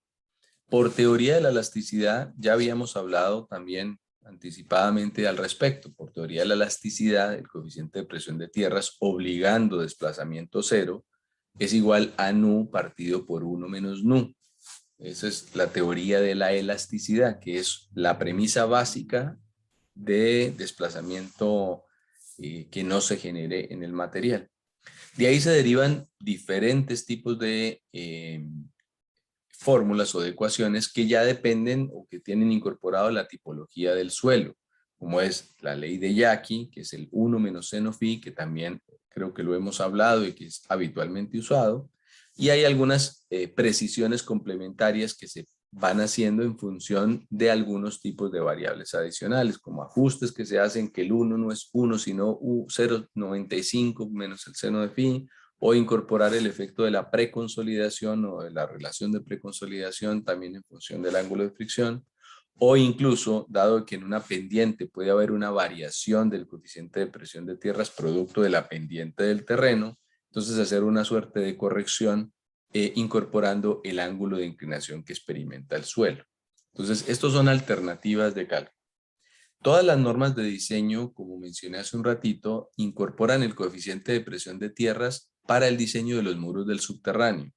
por teoría de la elasticidad ya habíamos hablado también anticipadamente al respecto. Por teoría de la elasticidad, el coeficiente de presión de tierras obligando desplazamiento cero es igual a nu partido por 1 menos nu. Esa es la teoría de la elasticidad, que es la premisa básica de desplazamiento que no se genere en el material. De ahí se derivan diferentes tipos de fórmulas o de ecuaciones que ya dependen o que tienen incorporado la tipología del suelo, como es la ley de Yaqui, que es el 1 menos seno phi, que también creo que lo hemos hablado y que es habitualmente usado, y hay algunas precisiones complementarias que se van haciendo en función de algunos tipos de variables adicionales, como ajustes que se hacen que el 1 no es 1, sino 0,95 menos el seno de phi, o incorporar el efecto de la preconsolidación o de la relación de preconsolidación también en función del ángulo de fricción, o incluso, dado que en una pendiente puede haber una variación del coeficiente de presión de tierras producto de la pendiente del terreno, entonces hacer una suerte de corrección incorporando el ángulo de inclinación que experimenta el suelo. Entonces, estos son alternativas de cálculo. Todas las normas de diseño, como mencioné hace un ratito, incorporan el coeficiente de presión de tierras para el diseño de los muros del subterráneo.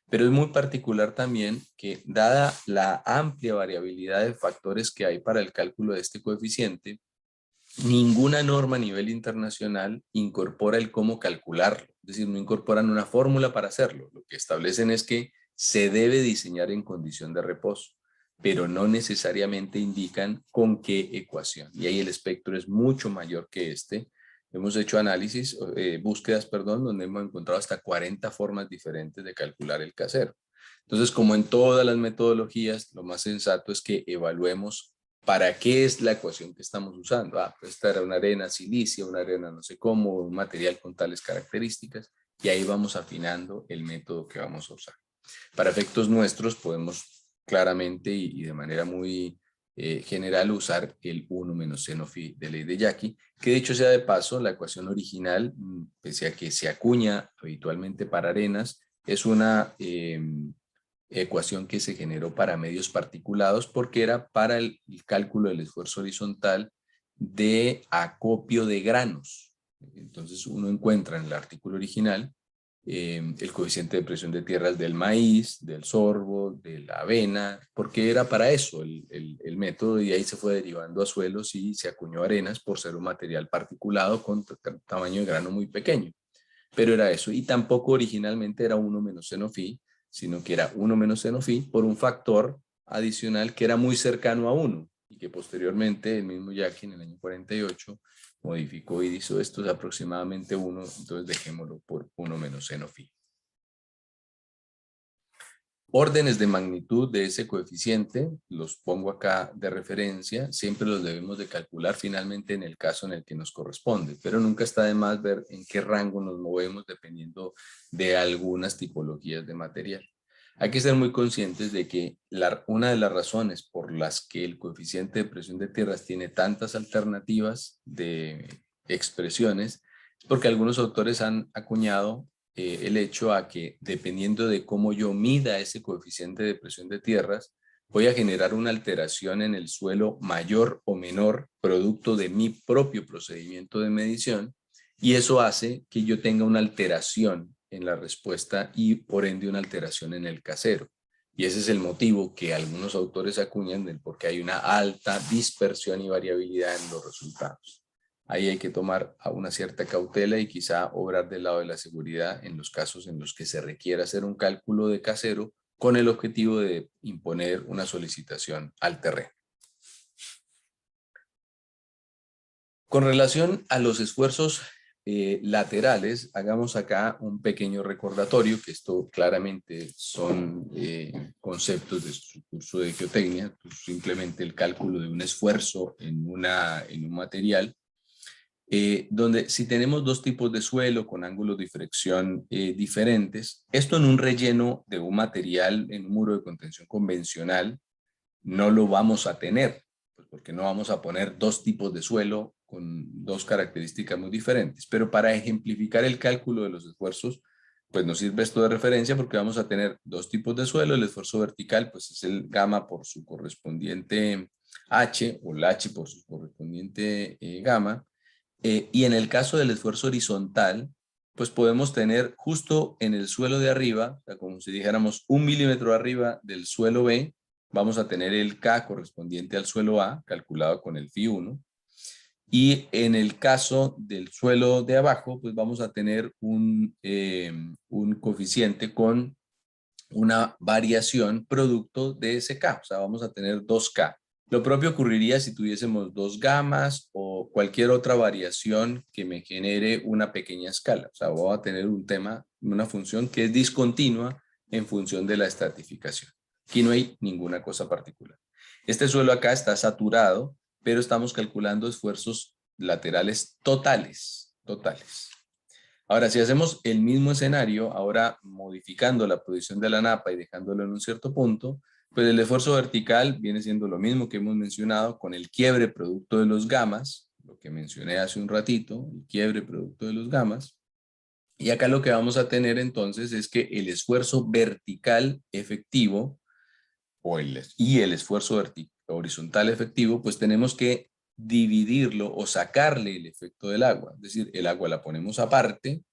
Pero es muy particular también que, dada la amplia variabilidad de factores que hay para el cálculo de este coeficiente, ninguna norma a nivel internacional incorpora el cómo calcularlo. Es decir, no incorporan una fórmula para hacerlo. Lo que establecen es que se debe diseñar en condición de reposo, pero no necesariamente indican con qué ecuación. Y ahí el espectro es mucho mayor que este. Hemos hecho análisis, búsquedas, perdón, donde hemos encontrado hasta 40 formas diferentes de calcular el casero. Entonces, como en todas las metodologías, lo más sensato es que evaluemos para qué es la ecuación que estamos usando. Pues esta era una arena silicia, una arena no sé cómo, un material con tales características, y ahí vamos afinando el método que vamos a usar. Para efectos nuestros podemos claramente y de manera muy general usar el 1 menos seno phi de ley de Yaqui, que dicho sea de paso, la ecuación original, pese a que se acuña habitualmente para arenas, es una ecuación que se generó para medios particulados porque era para el cálculo del esfuerzo horizontal de acopio de granos. Entonces uno encuentra en el artículo original el coeficiente de presión de tierras del maíz, del sorgo, de la avena, porque era para eso el método, y ahí se fue derivando a suelos y se acuñó arenas por ser un material particulado con tamaño de grano muy pequeño. Pero era eso, y tampoco originalmente era 1 menos seno phi, sino que era 1 menos seno phi por un factor adicional que era muy cercano a 1, y que posteriormente el mismo Yaqui en el año 48 modificó y hizo esto es aproximadamente 1, entonces dejémoslo por 1 menos seno phi. Órdenes de magnitud de ese coeficiente, los pongo acá de referencia, siempre los debemos de calcular finalmente en el caso en el que nos corresponde, pero nunca está de más ver en qué rango nos movemos dependiendo de algunas tipologías de material. Hay que ser muy conscientes de que una de las razones por las que el coeficiente de presión de tierras tiene tantas alternativas de expresiones es porque algunos autores han acuñado el hecho a que dependiendo de cómo yo mida ese coeficiente de presión de tierras, voy a generar una alteración en el suelo mayor o menor producto de mi propio procedimiento de medición, Y eso hace que yo tenga una alteración en la respuesta y por ende una alteración en el casero. Y ese es el motivo que algunos autores acuñan del por qué hay una alta dispersión y variabilidad en los resultados. Ahí hay que tomar una cierta cautela y quizá obrar del lado de la seguridad en los casos en los que se requiera hacer un cálculo de casero con el objetivo de imponer una solicitación al terreno. Con relación a los esfuerzos laterales, hagamos acá un pequeño recordatorio, que esto claramente son conceptos de su curso de geotecnia, pues simplemente el cálculo de un esfuerzo en un material, donde si tenemos dos tipos de suelo con ángulos de fricción diferentes, esto en un relleno de un material, en un muro de contención convencional, no lo vamos a tener, pues porque no vamos a poner dos tipos de suelo con dos características muy diferentes. Pero para ejemplificar el cálculo de los esfuerzos, pues nos sirve esto de referencia porque vamos a tener dos tipos de suelo. El esfuerzo vertical, pues es el gamma por su correspondiente H, o el H por su correspondiente gamma. Y en el caso del esfuerzo horizontal, pues podemos tener justo en el suelo de arriba, o sea, como si dijéramos 1 milímetro arriba del suelo B, vamos a tener el K correspondiente al suelo A, calculado con el phi 1. Y en el caso del suelo de abajo, pues vamos a tener un coeficiente con una variación producto de ese K, o sea, vamos a tener 2K. Lo propio ocurriría si tuviésemos dos gamas o cualquier otra variación que me genere una pequeña escala. O sea, voy a tener una función que es discontinua en función de la estratificación. Aquí no hay ninguna cosa particular. Este suelo acá está saturado, pero estamos calculando esfuerzos laterales totales. Ahora, si hacemos el mismo escenario, ahora modificando la posición de la napa y dejándolo en un cierto punto, pues el esfuerzo vertical viene siendo lo mismo que hemos mencionado con el quiebre producto de los gamas, lo que mencioné hace un ratito, el quiebre producto de los gamas. Y acá lo que vamos a tener entonces es que el esfuerzo vertical efectivo y el esfuerzo horizontal efectivo, pues tenemos que dividirlo o sacarle el efecto del agua. Es decir, el agua la ponemos aparte.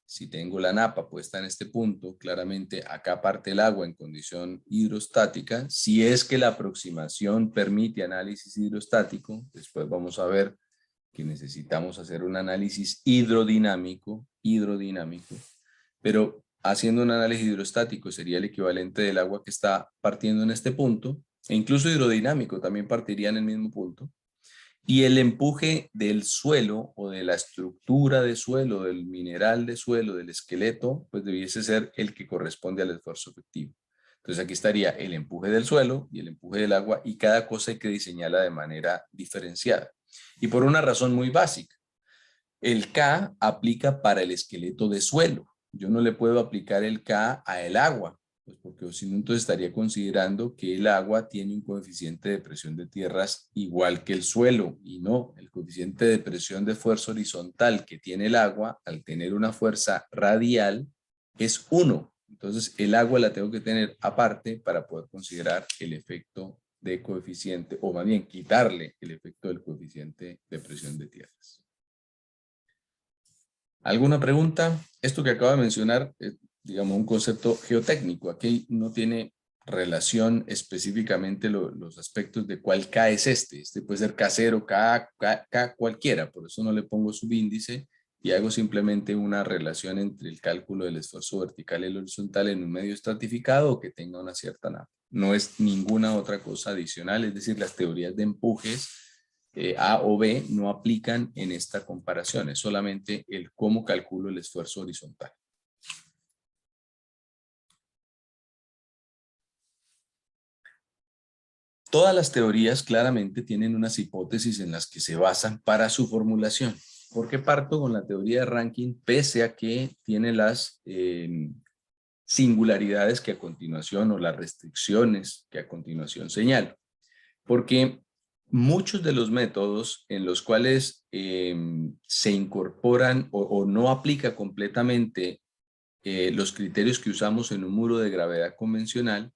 Si tengo la napa puesta en este punto, claramente acá parte el agua en condición hidrostática. Si es que la aproximación permite análisis hidrostático, después vamos a ver que necesitamos hacer un análisis hidrodinámico, pero haciendo un análisis hidrostático sería el equivalente del agua que está partiendo en este punto, e incluso hidrodinámico también partiría en el mismo punto. Y el empuje del suelo o de la estructura de suelo, del mineral de suelo, del esqueleto, pues debiese ser el que corresponde al esfuerzo efectivo. Entonces aquí estaría el empuje del suelo y el empuje del agua, y cada cosa hay que diseñarla de manera diferenciada. Y por una razón muy básica. El K aplica para el esqueleto de suelo. Yo no le puedo aplicar el K a el agua, pues porque si no, entonces estaría considerando que el agua tiene un coeficiente de presión de tierras igual que el suelo, y no, el coeficiente de presión de fuerza horizontal que tiene el agua, al tener una fuerza radial, es 1. Entonces el agua la tengo que tener aparte para poder considerar el efecto de coeficiente, o más bien quitarle el efecto del coeficiente de presión de tierras. ¿Alguna pregunta? Esto que acabo de mencionar es, digamos, un concepto geotécnico. Aquí no tiene relación específicamente los aspectos de cuál K es este. Este puede ser K0, K cualquiera, por eso no le pongo subíndice y hago simplemente una relación entre el cálculo del esfuerzo vertical y el horizontal en un medio estratificado o que tenga una cierta napa. No es ninguna otra cosa adicional, es decir, las teorías de empujes A o B no aplican en esta comparación, es solamente el cómo calculo el esfuerzo horizontal. Todas las teorías claramente tienen unas hipótesis en las que se basan para su formulación. ¿Por qué parto con la teoría de Rankine pese a que tiene las singularidades que a continuación, o las restricciones que a continuación señalo? Porque muchos de los métodos en los cuales se incorporan o no aplica completamente los criterios que usamos en un muro de gravedad convencional,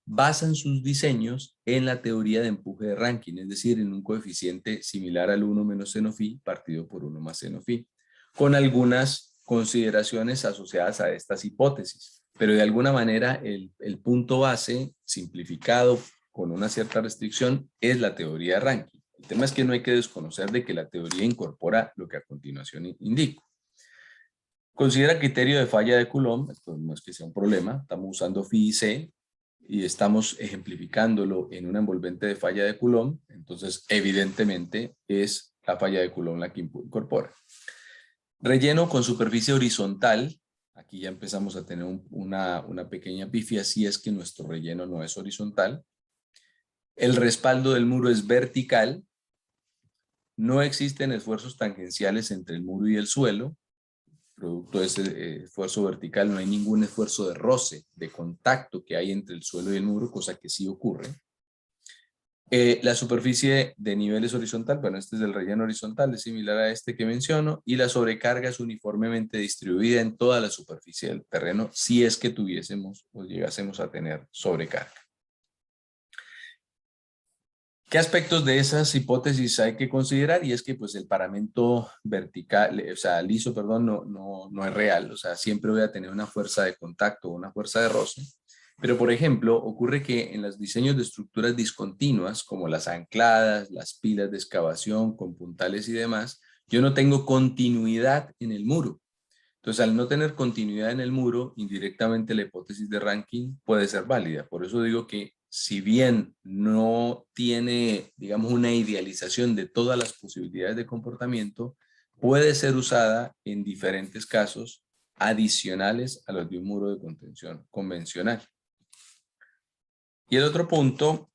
basan sus diseños en la teoría de empuje de Rankine, es decir, en un coeficiente similar al 1 menos seno phi partido por 1 más seno phi. con algunas consideraciones asociadas a estas hipótesis. Pero de alguna manera el punto base, simplificado con una cierta restricción, es la teoría de Rankine. El tema es que no hay que desconocer de que la teoría incorpora lo que a continuación indico. Considera criterio de falla de Coulomb, esto no es que sea un problema, estamos usando phi y c y estamos ejemplificándolo en una envolvente de falla de Coulomb, entonces evidentemente es la falla de Coulomb la que incorpora. Relleno con superficie horizontal, aquí ya empezamos a tener una pequeña pifia si es que nuestro relleno no es horizontal. El respaldo del muro es vertical, no existen esfuerzos tangenciales entre el muro y el suelo. Producto de ese esfuerzo vertical no hay ningún esfuerzo de roce, de contacto que hay entre el suelo y el muro, cosa que sí ocurre. La superficie de nivel es horizontal, bueno, este es el relleno horizontal, es similar a este que menciono, y la sobrecarga es uniformemente distribuida en toda la superficie del terreno, si es que tuviésemos o llegásemos a tener sobrecarga. ¿Qué aspectos de esas hipótesis hay que considerar? Y es que pues el paramento vertical, o sea, liso, perdón, no es real. O sea, siempre voy a tener una fuerza de contacto o una fuerza de roce. Pero, por ejemplo, ocurre que en los diseños de estructuras discontinuas, como las ancladas, las pilas de excavación con puntales y demás, yo no tengo continuidad en el muro. Entonces, al no tener continuidad en el muro, indirectamente la hipótesis de Rankine puede ser válida. Por eso digo que si bien no tiene, digamos, una idealización de todas las posibilidades de comportamiento, puede ser usada en diferentes casos adicionales a los de un muro de contención convencional. Y el otro punto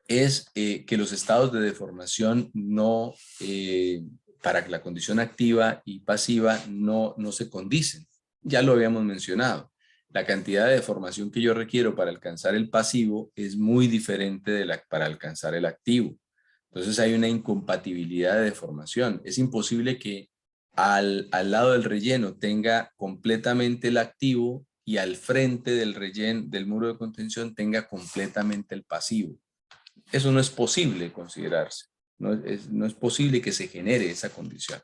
es que los estados de deformación no, para la condición activa y pasiva no se condicen. Ya lo habíamos mencionado. La cantidad de deformación que yo requiero para alcanzar el pasivo es muy diferente para alcanzar el activo. Entonces hay una incompatibilidad de deformación. Es imposible que al lado del relleno tenga completamente el activo y al frente del relleno, del muro de contención, tenga completamente el pasivo. Eso no es posible considerarse. No es posible que se genere esa condición.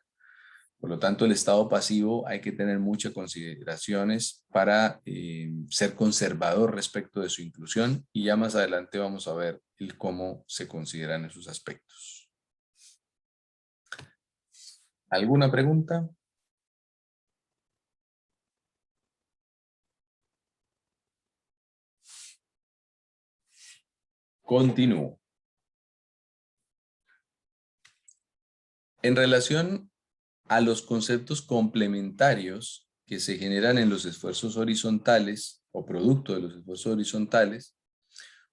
Por lo tanto, el estado pasivo hay que tener muchas consideraciones para ser conservador respecto de su inclusión, y ya más adelante vamos a ver cómo se consideran esos aspectos. ¿Alguna pregunta? Continúo. En relación a los conceptos complementarios que se generan en los esfuerzos horizontales o producto de los esfuerzos horizontales,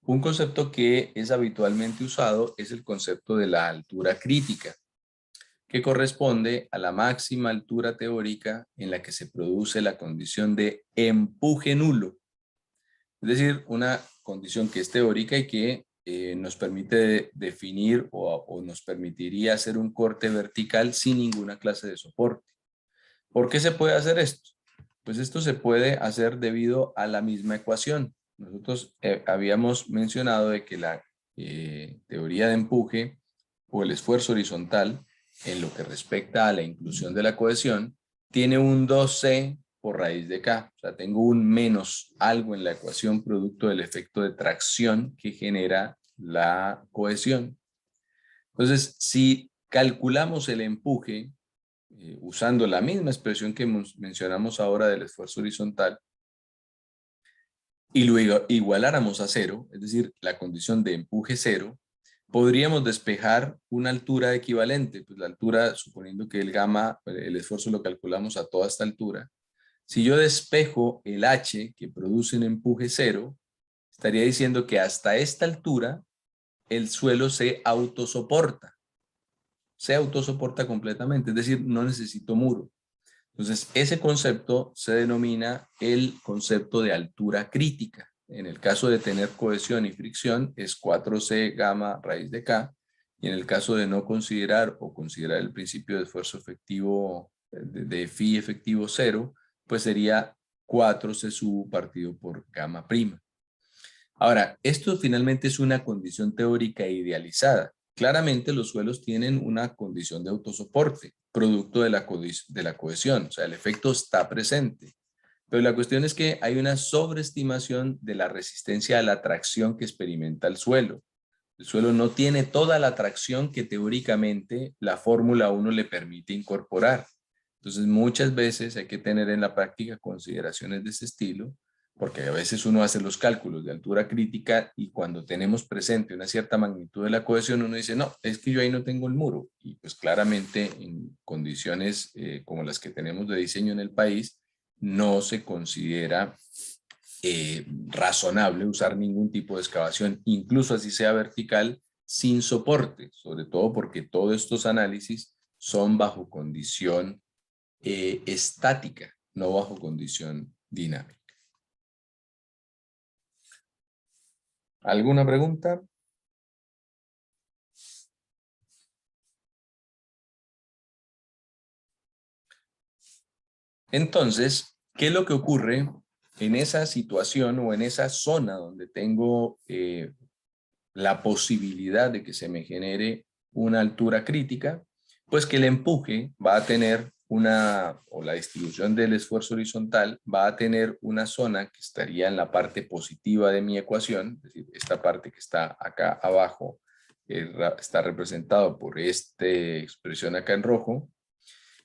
un concepto que es habitualmente usado es el concepto de la altura crítica, que corresponde a la máxima altura teórica en la que se produce la condición de empuje nulo. Es decir, una condición que es teórica y que nos permite definir o nos permitiría hacer un corte vertical sin ninguna clase de soporte. ¿Por qué se puede hacer esto? Pues esto se puede hacer debido a la misma ecuación. Nosotros habíamos mencionado de que la teoría de empuje o el esfuerzo horizontal, en lo que respecta a la inclusión de la cohesión, tiene un 2c por raíz de k. O sea, tengo un menos algo en la ecuación producto del efecto de tracción que genera la cohesión. Entonces, si calculamos el empuje usando la misma expresión que mencionamos ahora del esfuerzo horizontal, y lo igualáramos a cero, es decir, la condición de empuje cero, podríamos despejar una altura equivalente, pues la altura, suponiendo que el gamma, el esfuerzo lo calculamos a toda esta altura. Si yo despejo el h que produce un empuje cero, estaría diciendo que hasta esta altura el suelo se autosoporta completamente, es decir, no necesito muro. Entonces, ese concepto se denomina el concepto de altura crítica. En el caso de tener cohesión y fricción es 4c gamma raíz de k, y en el caso de no considerar o considerar el principio de esfuerzo efectivo de phi efectivo cero, pues sería 4c sub partido por gamma prima. Ahora, esto finalmente es una condición teórica idealizada. Claramente los suelos tienen una condición de autosoporte, producto de la cohesión, o sea, el efecto está presente. Pero la cuestión es que hay una sobreestimación de la resistencia a la tracción que experimenta el suelo. El suelo no tiene toda la tracción que teóricamente la Fórmula 1 le permite incorporar. Entonces, muchas veces hay que tener en la práctica consideraciones de ese estilo, porque a veces uno hace los cálculos de altura crítica y cuando tenemos presente una cierta magnitud de la cohesión, uno dice, no, es que yo ahí no tengo el muro. Y pues claramente en condiciones como las que tenemos de diseño en el país, no se considera razonable usar ningún tipo de excavación, incluso así sea vertical, sin soporte, sobre todo porque todos estos análisis son bajo condición estática, no bajo condición dinámica. ¿Alguna pregunta? Entonces, ¿qué es lo que ocurre en esa situación o en esa zona donde tengo la posibilidad de que se me genere una altura crítica? Pues que el empuje va a tener o la distribución del esfuerzo horizontal va a tener una zona que estaría en la parte positiva de mi ecuación, es decir, esta parte que está acá abajo está representado por esta expresión acá en rojo,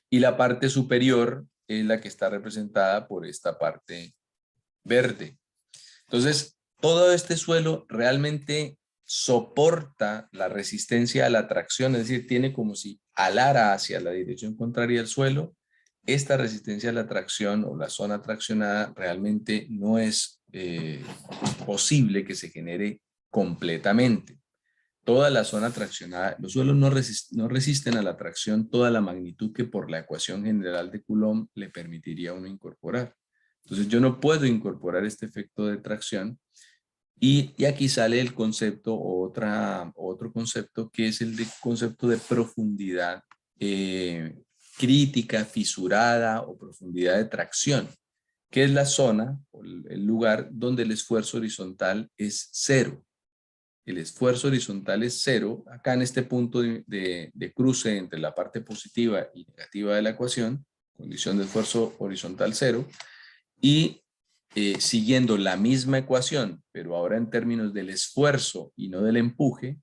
y la parte superior es la que está representada por esta parte verde. Entonces, todo este suelo realmente soporta la resistencia a la tracción, es decir, tiene como si alara hacia la dirección contraria al suelo. Esta resistencia a la tracción o la zona traccionada realmente no es posible que se genere completamente. Toda la zona traccionada, los suelos no resisten a la tracción toda la magnitud que por la ecuación general de Coulomb le permitiría a uno incorporar. Entonces yo no puedo incorporar este efecto de tracción y aquí sale el concepto, otro concepto que es el concepto de profundidad crítica, fisurada o profundidad de tracción, que es la zona o el lugar donde el esfuerzo horizontal es cero. El esfuerzo horizontal es cero, acá en este punto de cruce entre la parte positiva y negativa de la ecuación, condición de esfuerzo horizontal cero, y siguiendo la misma ecuación, pero ahora en términos del esfuerzo y no del empuje,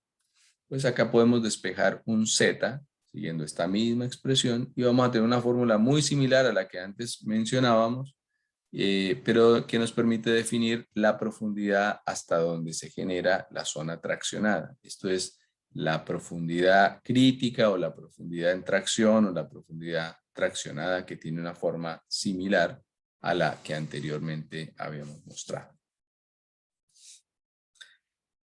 pues acá podemos despejar un Z, siguiendo esta misma expresión, y vamos a tener una fórmula muy similar a la que antes mencionábamos, pero que nos permite definir la profundidad hasta donde se genera la zona traccionada. Esto es la profundidad crítica o la profundidad en tracción o la profundidad traccionada, que tiene una forma similar a la que anteriormente habíamos mostrado.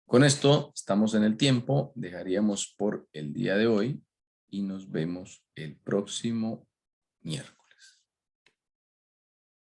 Con esto estamos en el tiempo, dejaríamos por el día de hoy y nos vemos el próximo miércoles.